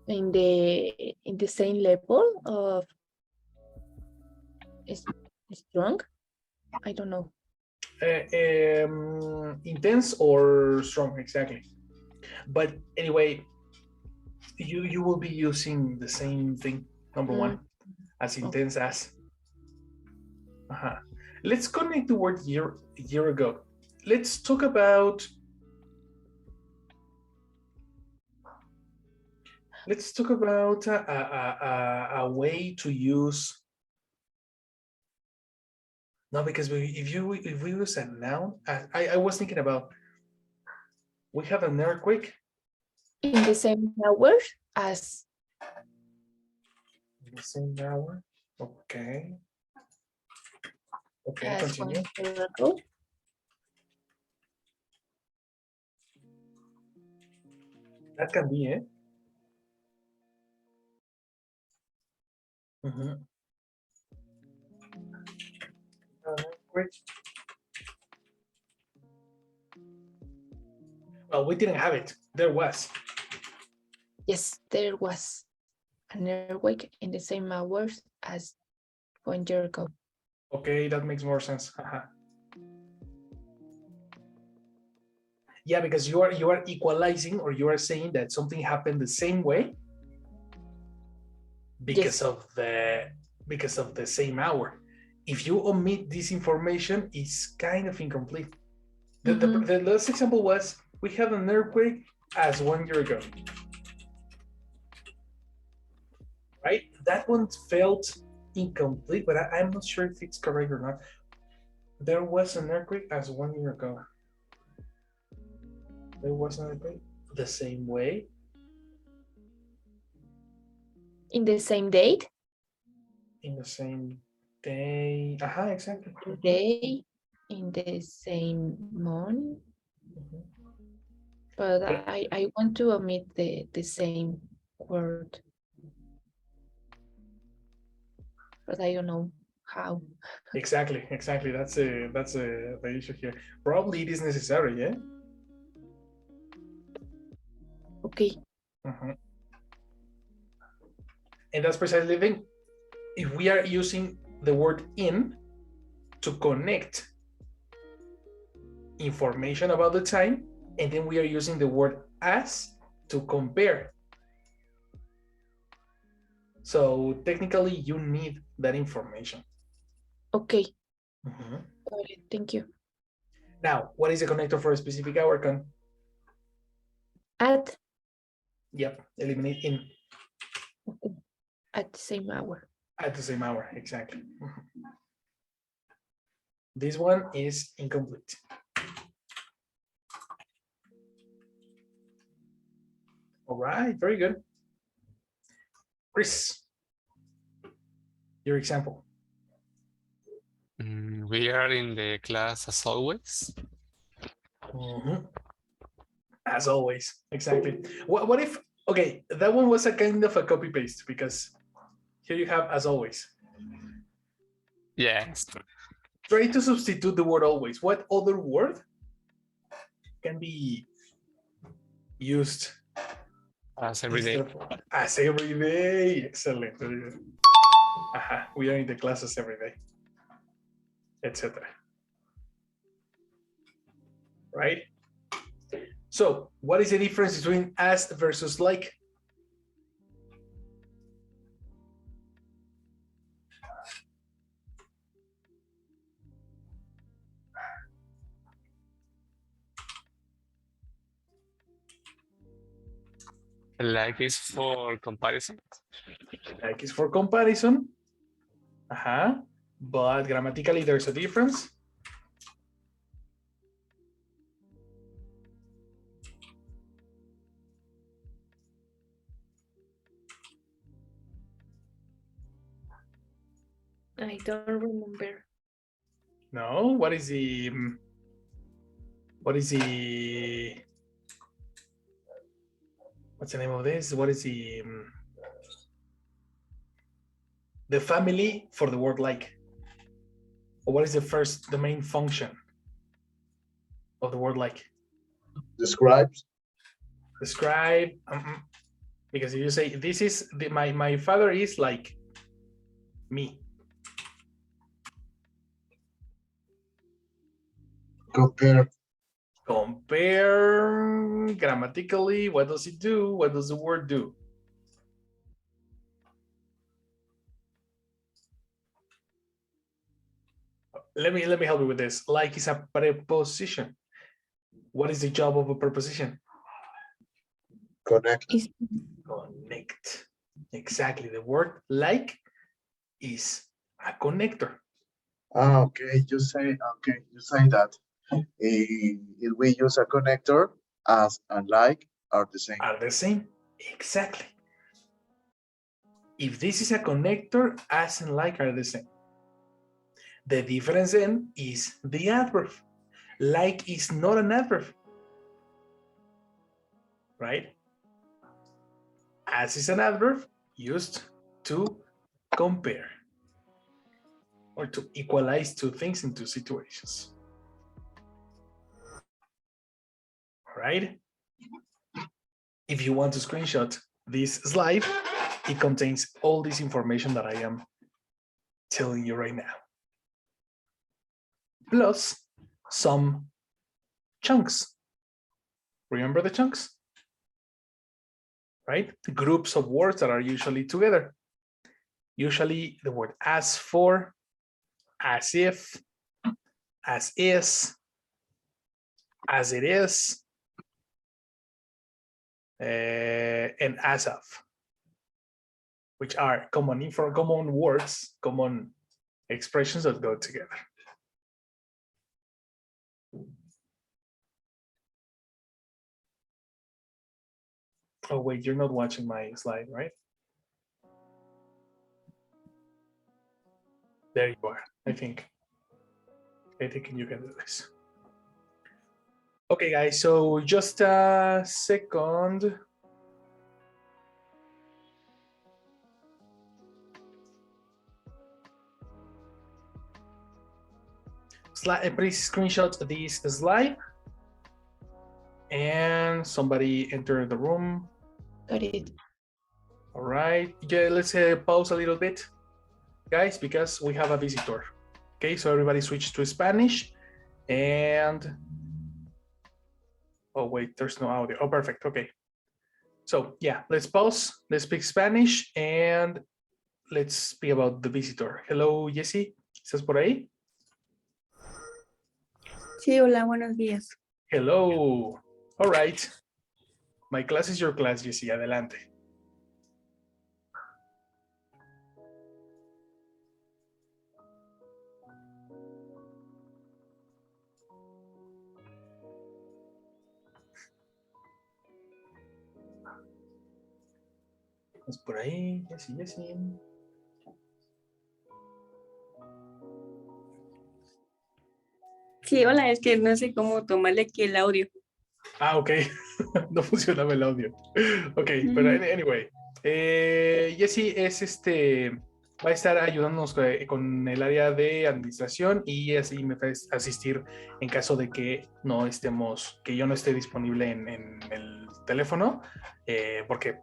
[SPEAKER 2] in the same level of strong? I don't know.
[SPEAKER 1] Intense or strong, exactly. But anyway, you will be using the same thing, number one, as intense as. Let's connect the word year ago. Let's talk about a way to use. No, because if we use a noun, I was thinking about, we have an earthquake
[SPEAKER 2] In the same hours as.
[SPEAKER 1] in the same hour. Okay. Okay,
[SPEAKER 2] As
[SPEAKER 1] continue.
[SPEAKER 2] 1 year ago.
[SPEAKER 1] That can be, eh? Well, we didn't have it. There was.
[SPEAKER 2] Yes, there was an earthquake in the same hours as 1 year ago.
[SPEAKER 1] Okay, that makes more sense. Yeah, because you are equalizing, or you are saying that something happened the same way because of the same hour. If you omit this information, it's kind of incomplete. The last example was, we had an earthquake as 1 year ago. Right? That one felt incomplete, but I'm not sure if it's correct or not. There was an earthquake as 1 year ago. There was an earthquake the same way.
[SPEAKER 2] In the same date?
[SPEAKER 1] In the same day. Exactly.
[SPEAKER 2] Day, in the same month. But I want to omit the same word. But I don't know how.
[SPEAKER 1] Exactly. That's the issue here. Probably it is necessary, yeah?
[SPEAKER 2] Okay.
[SPEAKER 1] And that's precisely the thing. If we are using the word in to connect information about the time, and then we are using the word as to compare. So technically you need that information.
[SPEAKER 2] Okay. Thank you.
[SPEAKER 1] Now, what is the connector for a specific hour, Con?
[SPEAKER 2] At.
[SPEAKER 1] Yep, eliminate in.
[SPEAKER 2] Okay. At the same hour.
[SPEAKER 1] At the same hour, exactly. This one is incomplete. All right, very good. Chris, your example.
[SPEAKER 4] We are in the class as always.
[SPEAKER 1] As always, exactly. What if, okay, that one was a kind of a copy paste, because here you have as always.
[SPEAKER 4] Yes.
[SPEAKER 1] Try to substitute the word always. What other word can be used
[SPEAKER 4] as every day?
[SPEAKER 1] As every day. Excellent. We are in the classes every day, etc. Right? So what is the difference between as versus like?
[SPEAKER 4] Like is for comparison.
[SPEAKER 1] Like is for comparison. But grammatically there's a difference.
[SPEAKER 2] I don't remember.
[SPEAKER 1] No, what's the name of this? What is the family for the word like? Or what is the main function of the word like?
[SPEAKER 6] Describes.
[SPEAKER 1] Describe. Because if you say this is my father is like me.
[SPEAKER 6] Compare.
[SPEAKER 1] Compare grammatically. What does it do? What does the word do? Let me help you with this. Like is a preposition. What is the job of a preposition?
[SPEAKER 6] Connect.
[SPEAKER 1] Connect. Exactly. The word like is a connector.
[SPEAKER 6] Okay, you say that if we use a connector, as and like are the same.
[SPEAKER 1] Are the same. Exactly. If this is a connector, as and like are the same. The difference then is the adverb. Like is not an adverb, right? As is an adverb used to compare or to equalize two things in two situations. All right. If you want to screenshot this slide, it contains all this information that I am telling you right now. Plus some chunks. Remember the chunks? Right? Groups of words that are usually together. Usually the word as for, as if, as is, as it is, and as of, which are common words, common expressions that go together. Oh wait, you're not watching my slide, right? There you are. I think you can do this. Okay, guys, so just a second. Please screenshot this slide. And somebody enter the room.
[SPEAKER 2] Got it.
[SPEAKER 1] All right, yeah, let's pause a little bit, guys, because we have a visitor. Okay, so everybody switch to Spanish. And oh wait, there's no audio. Oh, perfect. Okay. So yeah, let's pause. Let's speak Spanish and let's speak about the visitor. Hello, Jessie. ¿Estás por ahí?
[SPEAKER 5] Sí, hola, buenos días.
[SPEAKER 1] Hello. All right. My class is your class, Jessie. Adelante. ¿Estás por ahí, Jessie?
[SPEAKER 5] Sí, hola, es que no sé cómo tomarle aquí el audio.
[SPEAKER 1] Ah, ok. No funcionaba el audio. Ok, pero anyway. Jessie es va a estar ayudándonos con el área de administración y así me va a asistir en caso de que no estemos, que yo no esté disponible en el teléfono, porque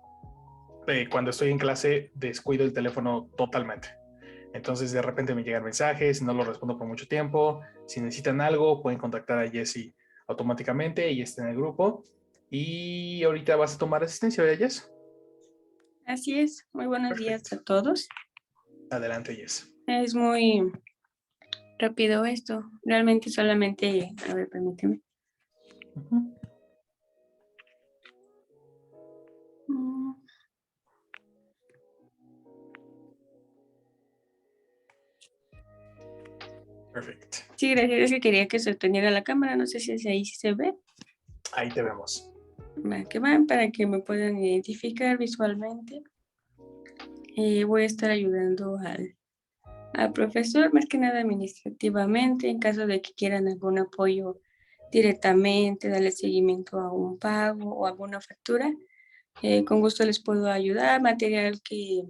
[SPEAKER 1] cuando estoy en clase descuido el teléfono totalmente. Entonces de repente me llegan mensajes, no los respondo por mucho tiempo. Si necesitan algo, pueden contactar a Jessie automáticamente, ella está en el grupo. Y ahorita vas a tomar asistencia, ¿verdad, Jess?
[SPEAKER 5] Así es, muy buenos días a todos.
[SPEAKER 1] Adelante, Jess.
[SPEAKER 5] Es muy rápido esto, realmente solamente, a ver, permíteme.
[SPEAKER 1] Perfect.
[SPEAKER 5] Sí, gracias. Es que quería que se prendiera la cámara. No sé si es ahí se ve.
[SPEAKER 1] Ahí te vemos.
[SPEAKER 5] Va, que van para que me puedan identificar visualmente. Voy a estar ayudando al profesor, más que nada administrativamente, en caso de que quieran algún apoyo directamente, darle seguimiento a un pago o alguna factura. Con gusto les puedo ayudar, material que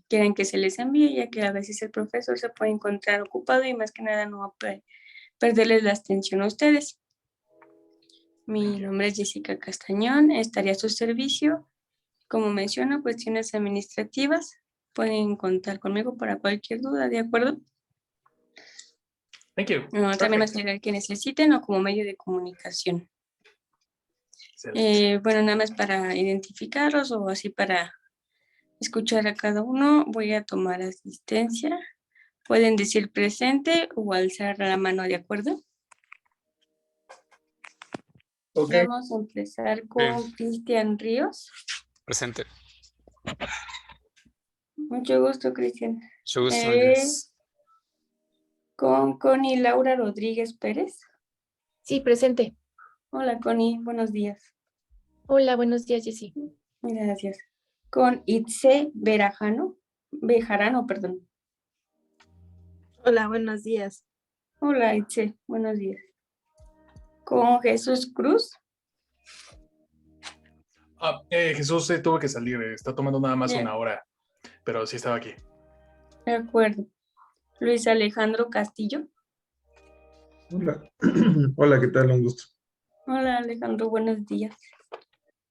[SPEAKER 5] quieran que se les envíe, ya que a veces el profesor se puede encontrar ocupado y más que nada no va a perderles la atención a ustedes. Mi nombre es Jessica Castañón, estaría a su servicio. Como menciono, cuestiones administrativas, pueden contar conmigo para cualquier duda, ¿de acuerdo?
[SPEAKER 1] Thank you.
[SPEAKER 5] También
[SPEAKER 1] Perfect.
[SPEAKER 5] material que necesiten o como medio de comunicación.
[SPEAKER 1] Excelente.
[SPEAKER 5] Bueno, nada más para identificarlos o así para escuchar a cada uno, voy a tomar asistencia. Pueden decir presente o alzar la mano, ¿de acuerdo?
[SPEAKER 6] Okay.
[SPEAKER 5] Vamos a empezar con Cristian Ríos.
[SPEAKER 4] Presente.
[SPEAKER 5] Mucho gusto, Cristian.
[SPEAKER 4] Mucho gusto,
[SPEAKER 5] Con Connie Laura Rodríguez Pérez.
[SPEAKER 2] Sí, presente.
[SPEAKER 5] Hola, Connie, buenos días.
[SPEAKER 2] Hola, buenos días, Jessy.
[SPEAKER 5] Gracias. Con Itze Bejarano, perdón.
[SPEAKER 7] Hola, buenos días.
[SPEAKER 5] Hola, Itze, buenos días. Con Jesús Cruz.
[SPEAKER 1] Jesús tuvo que salir, está tomando nada más
[SPEAKER 5] Bien.
[SPEAKER 1] una hora, pero sí estaba aquí.
[SPEAKER 5] De acuerdo. Luis Alejandro Castillo.
[SPEAKER 8] Hola. Hola, ¿qué tal? Un gusto.
[SPEAKER 5] Hola, Alejandro, buenos días.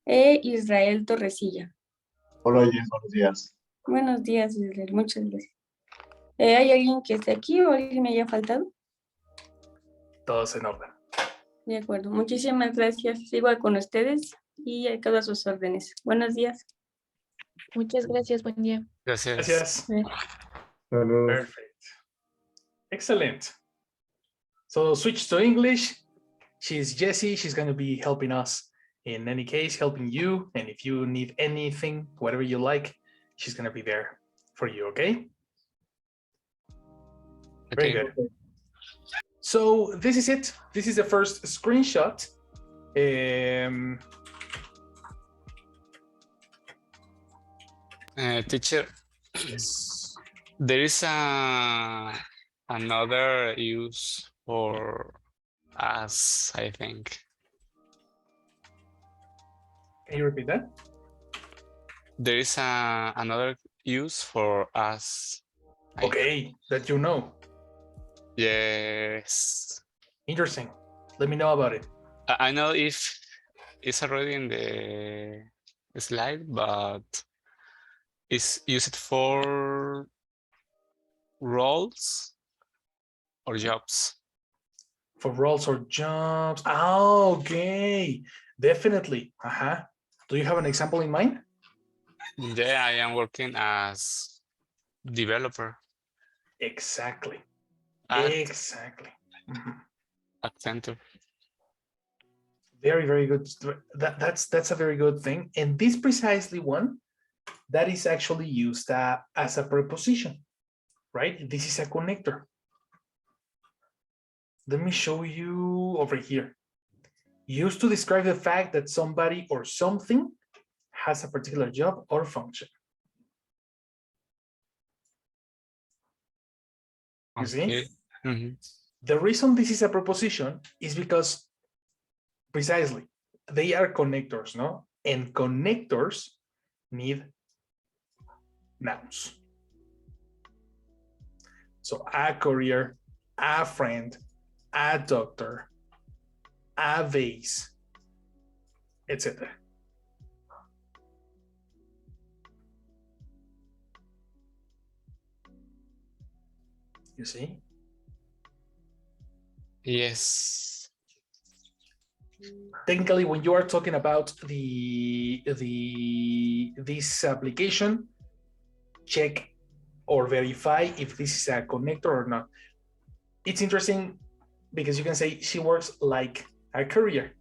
[SPEAKER 5] Israel Torresilla.
[SPEAKER 6] Hola, Jess, buenos días.
[SPEAKER 5] Buenos días, Israel, muchas gracias. ¿Hay alguien que esté aquí o alguien me haya faltado?
[SPEAKER 1] Todos en orden.
[SPEAKER 5] De acuerdo, muchísimas gracias. Igual con ustedes y a todas sus órdenes. Buenos días.
[SPEAKER 2] Muchas gracias, buen día.
[SPEAKER 4] Gracias.
[SPEAKER 1] Gracias.
[SPEAKER 8] Saludos.
[SPEAKER 1] Perfect. Excellent. So switch to English. She's Jessie. She's going to be helping us in any case, helping you. And if you need anything, whatever you like, she's going to be there for you, okay? Very
[SPEAKER 4] Okay.
[SPEAKER 1] good. So this is it. This is the first screenshot.
[SPEAKER 4] Teacher,
[SPEAKER 1] Yes.
[SPEAKER 4] there is another use for us, I think.
[SPEAKER 1] Can you repeat that?
[SPEAKER 4] There is another use for us.
[SPEAKER 1] Okay, that you know.
[SPEAKER 4] Yes.
[SPEAKER 1] Interesting. Let me know about it.
[SPEAKER 4] I know if it's already in the slide, but it's used for roles or jobs.
[SPEAKER 1] For roles or jobs. Oh, okay. Definitely. Uh-huh. Do you have an example in mind?
[SPEAKER 4] Yeah, I am working as developer.
[SPEAKER 1] Exactly.
[SPEAKER 4] At
[SPEAKER 1] Exactly. Mhm.
[SPEAKER 4] Accenture.
[SPEAKER 1] Very, very good. That's a very good thing. And this precisely one, that is actually used as a preposition, right? This is a connector. Let me show you over here. Used to describe the fact that somebody or something has a particular job or function. You see?
[SPEAKER 4] Mhm.
[SPEAKER 1] The reason this is a preposition is because precisely they are connectors, no? And connectors need nouns. So a courier, a friend, a doctor, a vase, etc. You see?
[SPEAKER 4] Yes.
[SPEAKER 1] Technically, when you are talking about this application, check or verify if this is a connector or not. It's interesting because you can say she works like a courier,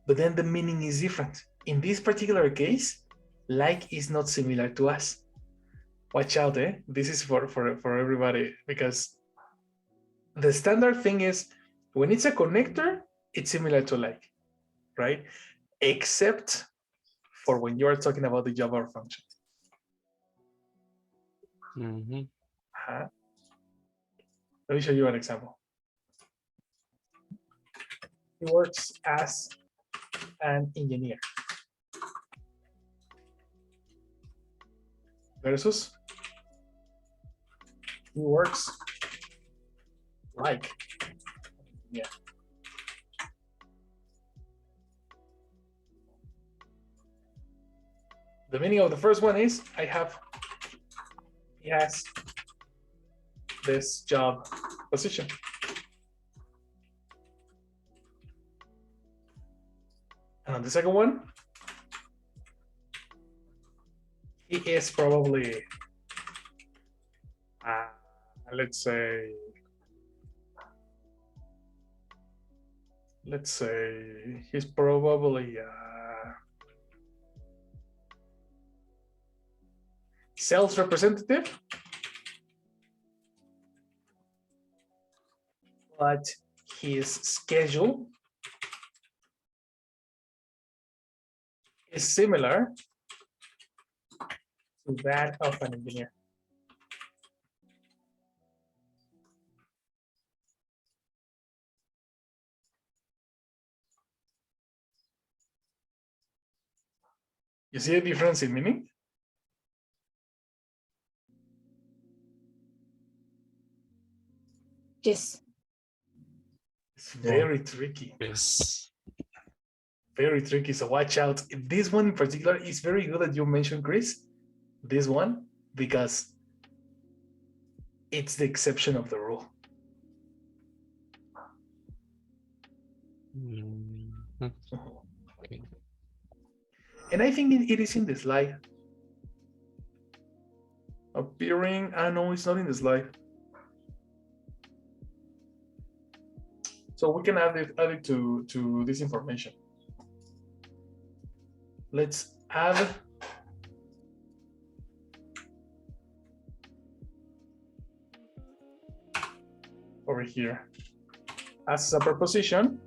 [SPEAKER 1] but then the meaning is different. In this particular case, like is not similar to us. Watch out, eh? This is for everybody because the standard thing is when it's a connector, it's similar to like, right? Except for when you are talking about the job or function.
[SPEAKER 4] Mhm.
[SPEAKER 1] Let me show you an example. He works as an engineer. Versus he works like, yeah. The meaning of the first one is he has this job position. And on the second one, he is probably, let's say he's probably sales representative, but his schedule is similar to that of an engineer. You see a difference in meaning?
[SPEAKER 2] Yes.
[SPEAKER 1] It's very tricky.
[SPEAKER 4] Yes.
[SPEAKER 1] Very tricky, so watch out. This one in particular is very good that you mentioned, Chris, this one, because it's the exception of the rule.
[SPEAKER 4] Mhm. Okay.
[SPEAKER 1] And I think it is in the slide. Appearing, no, it's not in the slide. So we can add it to this information. Let's add over here as a preposition,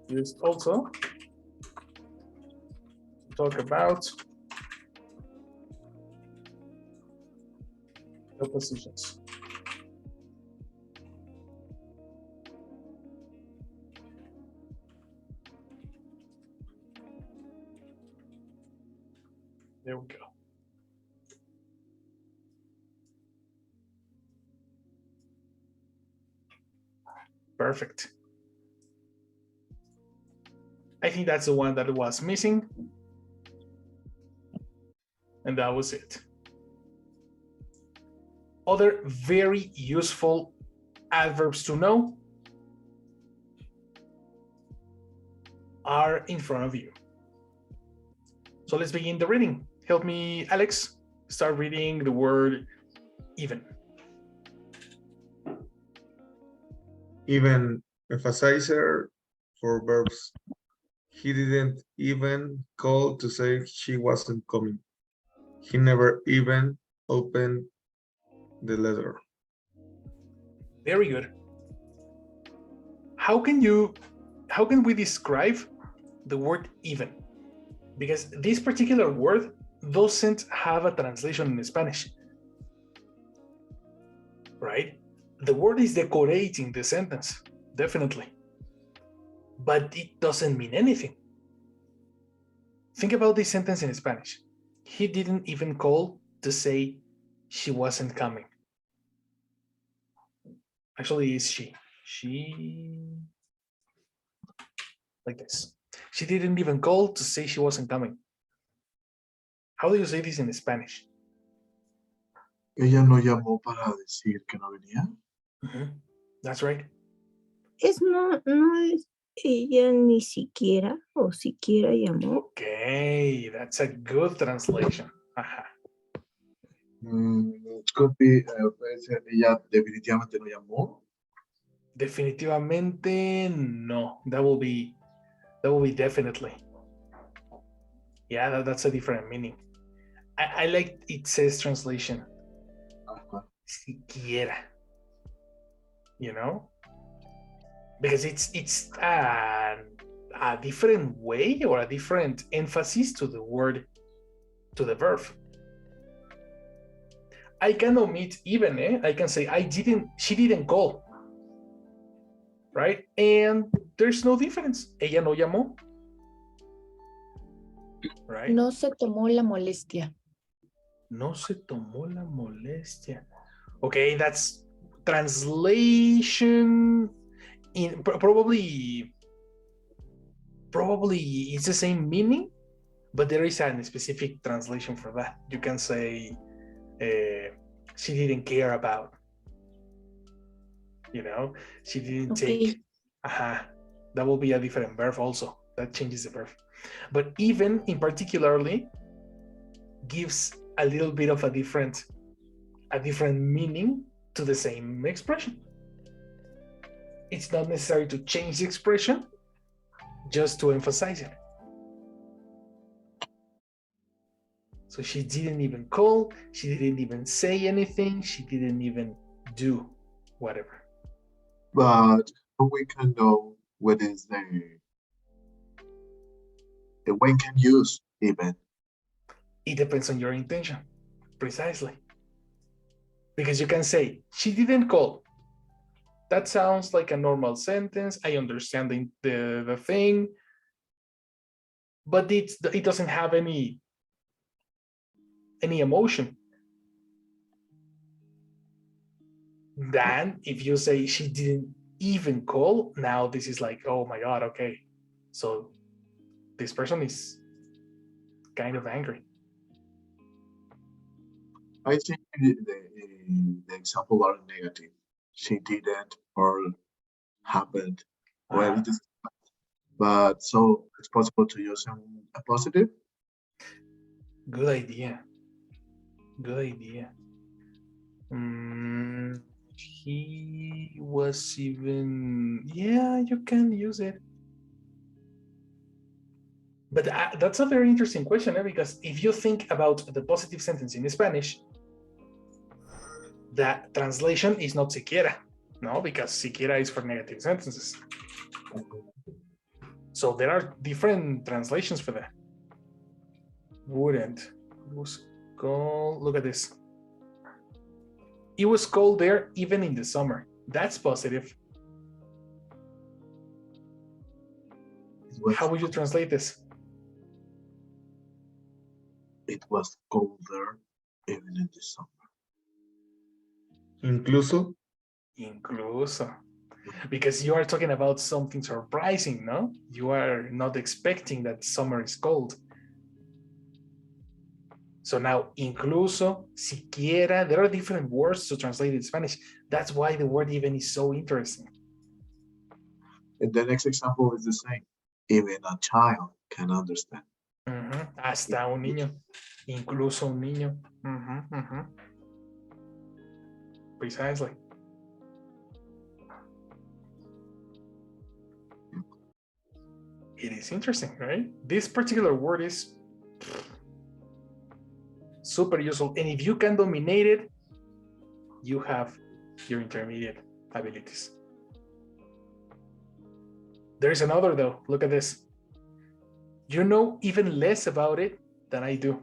[SPEAKER 1] used also to talk about prepositions. There we go. Perfect. I think that's the one that was missing. And that was it. Other very useful adverbs to know are in front of you. So let's begin the reading. Help me, Alex, start reading the word even.
[SPEAKER 8] Even emphasizer for verbs. He didn't even call to say she wasn't coming. He never even opened the letter.
[SPEAKER 1] Very good. How can we describe the word even? Because this particular word doesn't have a translation in Spanish, right? The word is decorating the sentence, definitely, but it doesn't mean anything. Think about this sentence in Spanish. He didn't even call to say she wasn't coming. Actually, it's she. She, like this. She didn't even call to say she wasn't coming. How do you say this in Spanish?
[SPEAKER 6] Ella no llamó para decir que no venía.
[SPEAKER 1] That's right.
[SPEAKER 7] No es ella ni siquiera o siquiera llamó.
[SPEAKER 1] Okay, that's a good translation.
[SPEAKER 6] Could be, puede ser, ella definitivamente no llamó.
[SPEAKER 1] Definitivamente no. That will be definitely. Yeah, that's a different meaning. I like it says translation. Siquiera. you know, because it's a different way or a different emphasis to the word, to the verb. I can omit even, I can say she didn't call, right? And there's no difference. Ella no llamó, right?
[SPEAKER 2] No se tomó la molestia.
[SPEAKER 1] No se tomó la molestia. Okay, that's translation. In probably it's the same meaning, but there is a specific translation for that. You can say she didn't care about, you know, she didn't take. That will be a different verb also. That changes the verb. But even in particularly gives a little bit of a different meaning to the same expression. It's not necessary to change the expression, just to emphasize it. So she didn't even call, she didn't even say anything, she didn't even do whatever.
[SPEAKER 6] But we can know what is the when can use even.
[SPEAKER 1] It depends on your intention, precisely. Because you can say, she didn't call. That sounds like a normal sentence. I understand the thing, but it doesn't have any emotion. Then if you say she didn't even call, now this is like, oh my God, okay. So this person is kind of angry.
[SPEAKER 6] I think the example are negative. She didn't or happened. Well, it is, but so it's possible to use a positive.
[SPEAKER 1] Good idea. Good idea. He was even, yeah, you can use it. But that's a very interesting question, because if you think about the positive sentence in Spanish, the translation is not siquiera, no, because siquiera is for negative sentences. So there are different translations for that. Wouldn't. It was cold. Look at this. It was cold there even in the summer. That's positive. How would you translate this?
[SPEAKER 6] It was cold there even in the summer.
[SPEAKER 8] Incluso.
[SPEAKER 1] Incluso. Because you are talking about something surprising, no? You are not expecting that summer is cold. So now, incluso, siquiera, there are different words to translate in Spanish. That's why the word even is so interesting.
[SPEAKER 6] And the next example is the same. Even a child can understand.
[SPEAKER 1] Hasta un niño. Incluso un niño. Precisely. It is interesting, right? This particular word is super useful. And if you can dominate it, you have your intermediate abilities. There is another though. Look at this. You know even less about it than I do.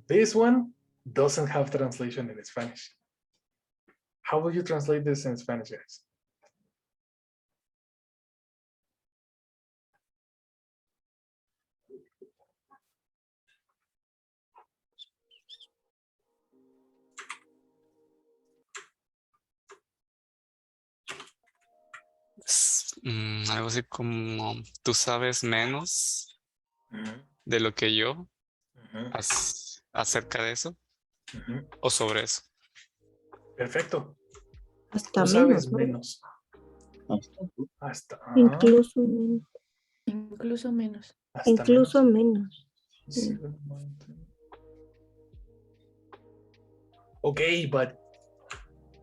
[SPEAKER 1] This one doesn't have translation in Spanish. How will you translate this in Spanish, guys?
[SPEAKER 4] Algo así como, tú sabes menos de lo que yo acerca de eso o sobre eso.
[SPEAKER 1] Perfecto.
[SPEAKER 7] Hasta
[SPEAKER 1] Tú sabes
[SPEAKER 7] menos.
[SPEAKER 1] Hasta
[SPEAKER 7] Incluso menos.
[SPEAKER 2] Incluso menos.
[SPEAKER 1] Hasta
[SPEAKER 7] Incluso menos.
[SPEAKER 1] Okay, but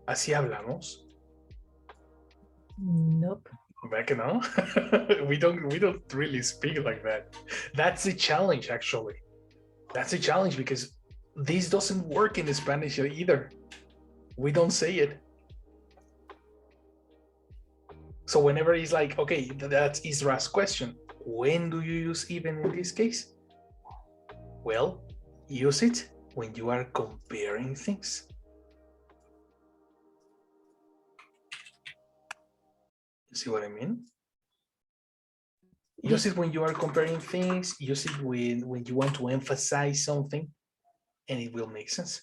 [SPEAKER 1] ¿así hablamos?
[SPEAKER 2] Nope.
[SPEAKER 1] Back no? we don't really speak like that. That's a challenge, actually. That's a challenge because this doesn't work in Spanish either. We don't say it. So whenever it's like, okay, that's Isra's question. When do you use even in this case? Well, use it when you are comparing things. You see what I mean? Use it when you are comparing things. Use it when you want to emphasize something, and it will make sense.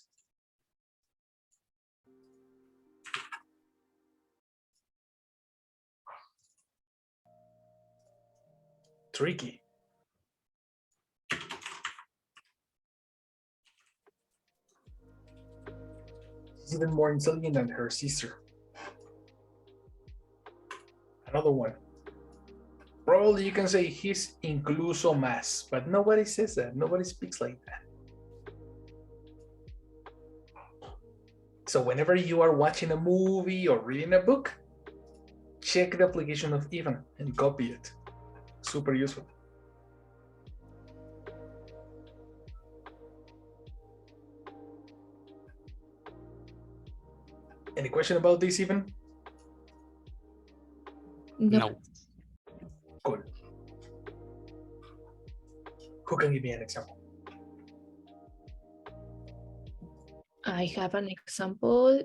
[SPEAKER 1] Tricky. She's even more intelligent than her sister. Another one. Probably you can say he's incluso más, but nobody says that. Nobody speaks like that. So whenever you are watching a movie or reading a book, check the application of even and copy it. Super useful. Any question about this even?
[SPEAKER 4] No.
[SPEAKER 1] Cool. Who can give me an example?
[SPEAKER 2] I have an example.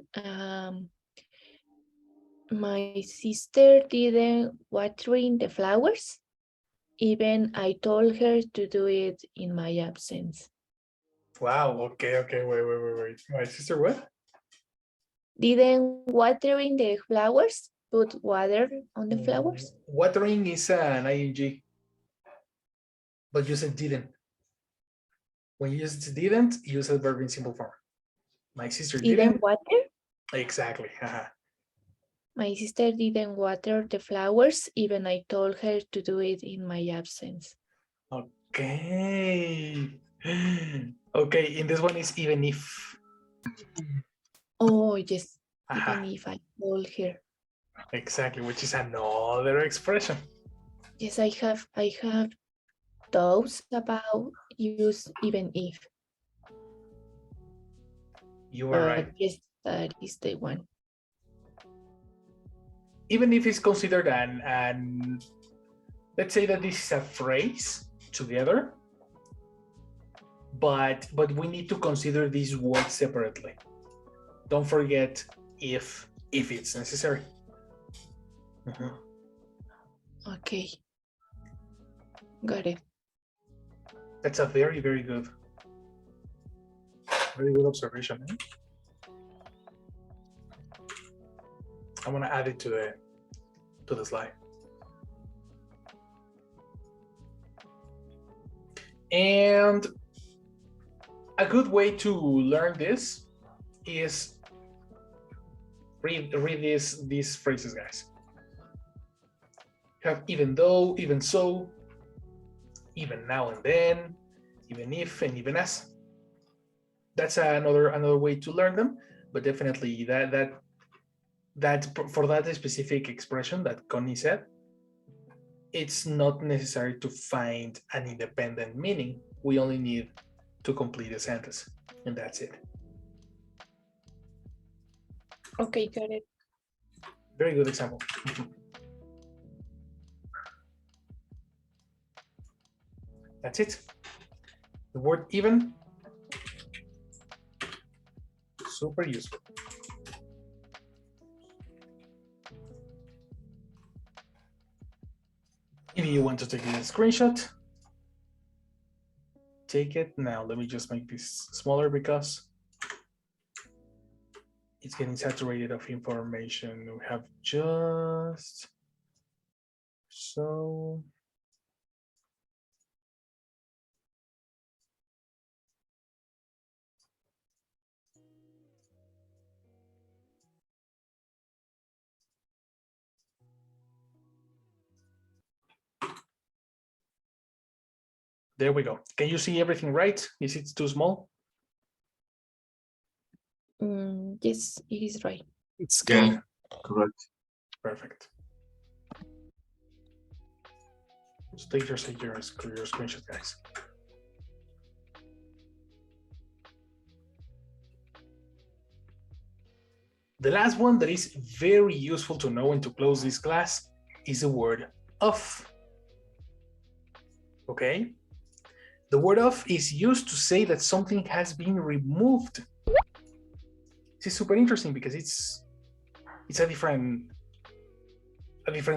[SPEAKER 2] My sister didn't watering the flowers. Even I told her to do it in my absence.
[SPEAKER 1] Wow, okay, wait. My sister what?
[SPEAKER 2] Didn't watering the flowers, put water on the flowers.
[SPEAKER 1] Watering is an ing, but you said didn't. When you use didn't, use a verb in simple form. My sister didn't.
[SPEAKER 2] Water?
[SPEAKER 1] Exactly.
[SPEAKER 2] My sister didn't water the flowers, even I told her to do it in my absence.
[SPEAKER 1] Okay. Okay, in this one is even if.
[SPEAKER 2] Oh, yes, even if I told her.
[SPEAKER 1] Exactly, which is another expression.
[SPEAKER 2] Yes, I have thoughts about use even if.
[SPEAKER 1] You are right.
[SPEAKER 2] Yes, that is the one.
[SPEAKER 1] Even if it's considered an let's say that this is a phrase together, but we need to consider these words separately. Don't forget if it's necessary.
[SPEAKER 2] Okay, got it.
[SPEAKER 1] That's a very good observation. I'm gonna add it to the slide. And a good way to learn this is read these phrases, guys. You have even though, even so, even now and then, even if, and even as. That's another way to learn them, but definitely that for that specific expression that Connie said, it's not necessary to find an independent meaning. We only need to complete a sentence, and that's it.
[SPEAKER 2] Okay, got it.
[SPEAKER 1] Very good example. That's it. The word even, super useful. If you want to take a screenshot, take it now. Let me just make this smaller because it's getting saturated of information. We have just so. There we go. Can you see everything right? Is it too small?
[SPEAKER 2] Yes, it is right.
[SPEAKER 4] It's good.
[SPEAKER 6] Correct.
[SPEAKER 1] Perfect. So take your screenshot, guys. The last one that is very useful to know and to close this class is the word of. Okay? The word of is used to say that something has been removed. This is super interesting because it's a different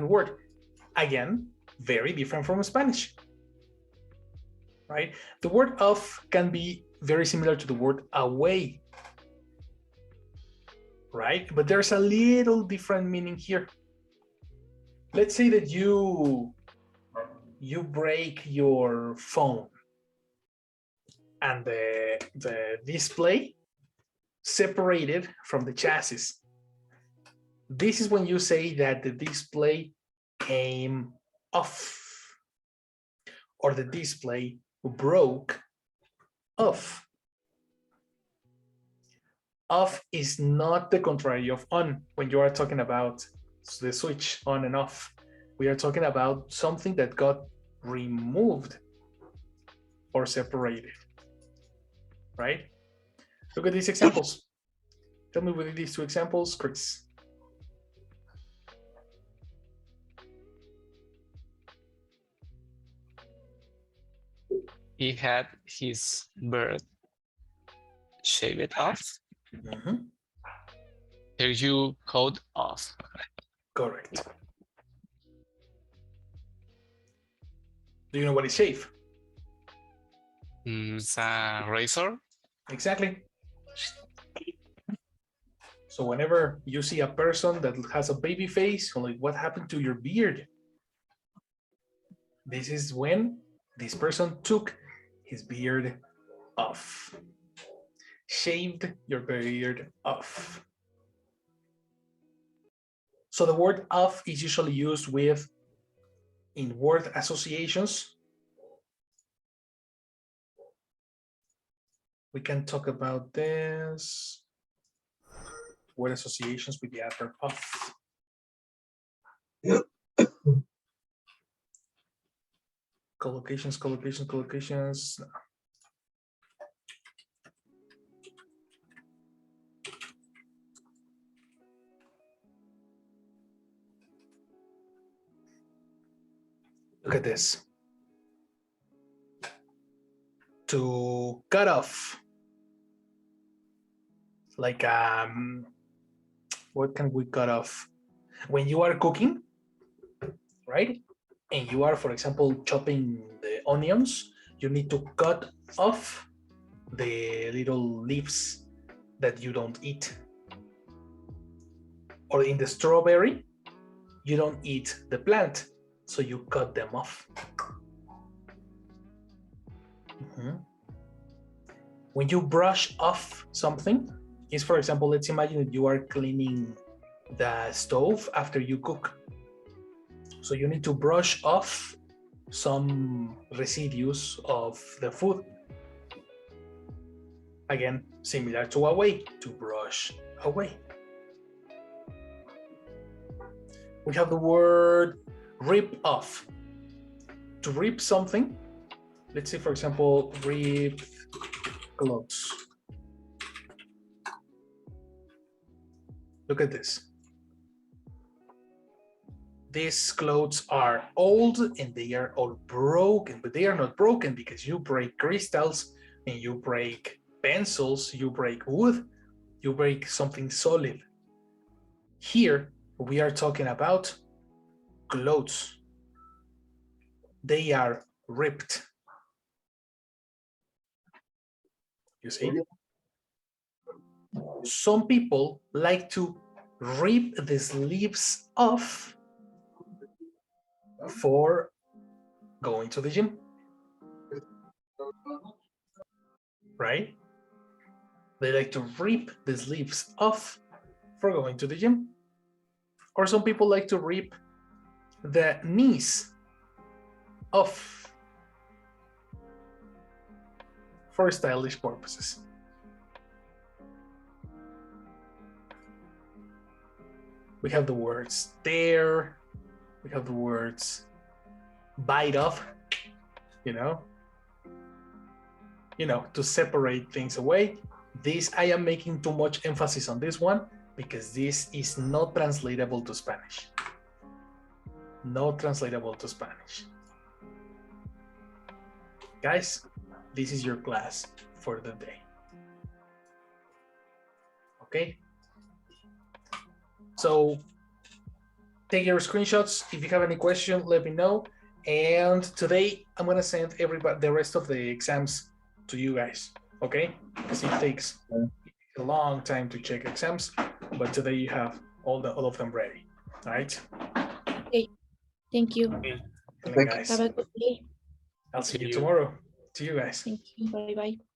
[SPEAKER 1] word. Again, very different from Spanish. Right? The word of can be very similar to the word away. Right? But there's a little different meaning here. Let's say that you break your phone and the display separated from the chassis. This is when you say that the display came off or the display broke off. Off is not the contrary of on when you are talking about the switch on and off. We are talking about something that got removed or separated, right? Look at these examples. Tell me with these two examples, Chris.
[SPEAKER 4] He had his beard shaved off.
[SPEAKER 1] Mm-hmm.
[SPEAKER 4] Here you code off.
[SPEAKER 1] Correct. Do you know what is shave?
[SPEAKER 4] It's a razor.
[SPEAKER 1] Exactly. So whenever you see a person that has a baby face, like what happened to your beard? This is when this person took his beard off. Shaved your beard off. So the word off is usually used with in word associations. We can talk about this. Word associations with the adverb of. Collocations. No. Look at this. To cut off. Like, what can we cut off? When you are cooking, right? And you are, for example, chopping the onions, you need to cut off the little leaves that you don't eat. Or in the strawberry, you don't eat the plant, so you cut them off. Mm-hmm. When you brush off something, is, for example, let's imagine that you are cleaning the stove after you cook. So you need to brush off some residues of the food. Again, similar to away, to brush away. We have the word rip off. To rip something, let's say, for example, rip clothes. Look at this. These clothes are old and they are all broken, but they are not broken because you break crystals and you break pencils, you break wood, you break something solid. Here, we are talking about clothes. They are ripped. You see? Some people like to rip the sleeves off for going to the gym, right? They like to rip the sleeves off for going to the gym. Or some people like to rip the knees off for stylish purposes. We have the words tear, we have the words bite off, you know, to separate things away. This, I am making too much emphasis on this one because this is not translatable to Spanish. Not translatable to Spanish. Guys, this is your class for the day. Okay? So take your screenshots. If you have any question, let me know. And today I'm gonna send everybody the rest of the exams to you guys, okay? Because it takes a long time to check exams, but today you have all of them ready. All right?
[SPEAKER 2] Okay. Thank you.
[SPEAKER 1] Okay.
[SPEAKER 6] Thank you.
[SPEAKER 1] Guys.
[SPEAKER 2] Have a good day.
[SPEAKER 1] I'll see
[SPEAKER 4] See
[SPEAKER 1] you
[SPEAKER 4] you.
[SPEAKER 1] tomorrow. See you guys.
[SPEAKER 2] Thank you. Bye bye.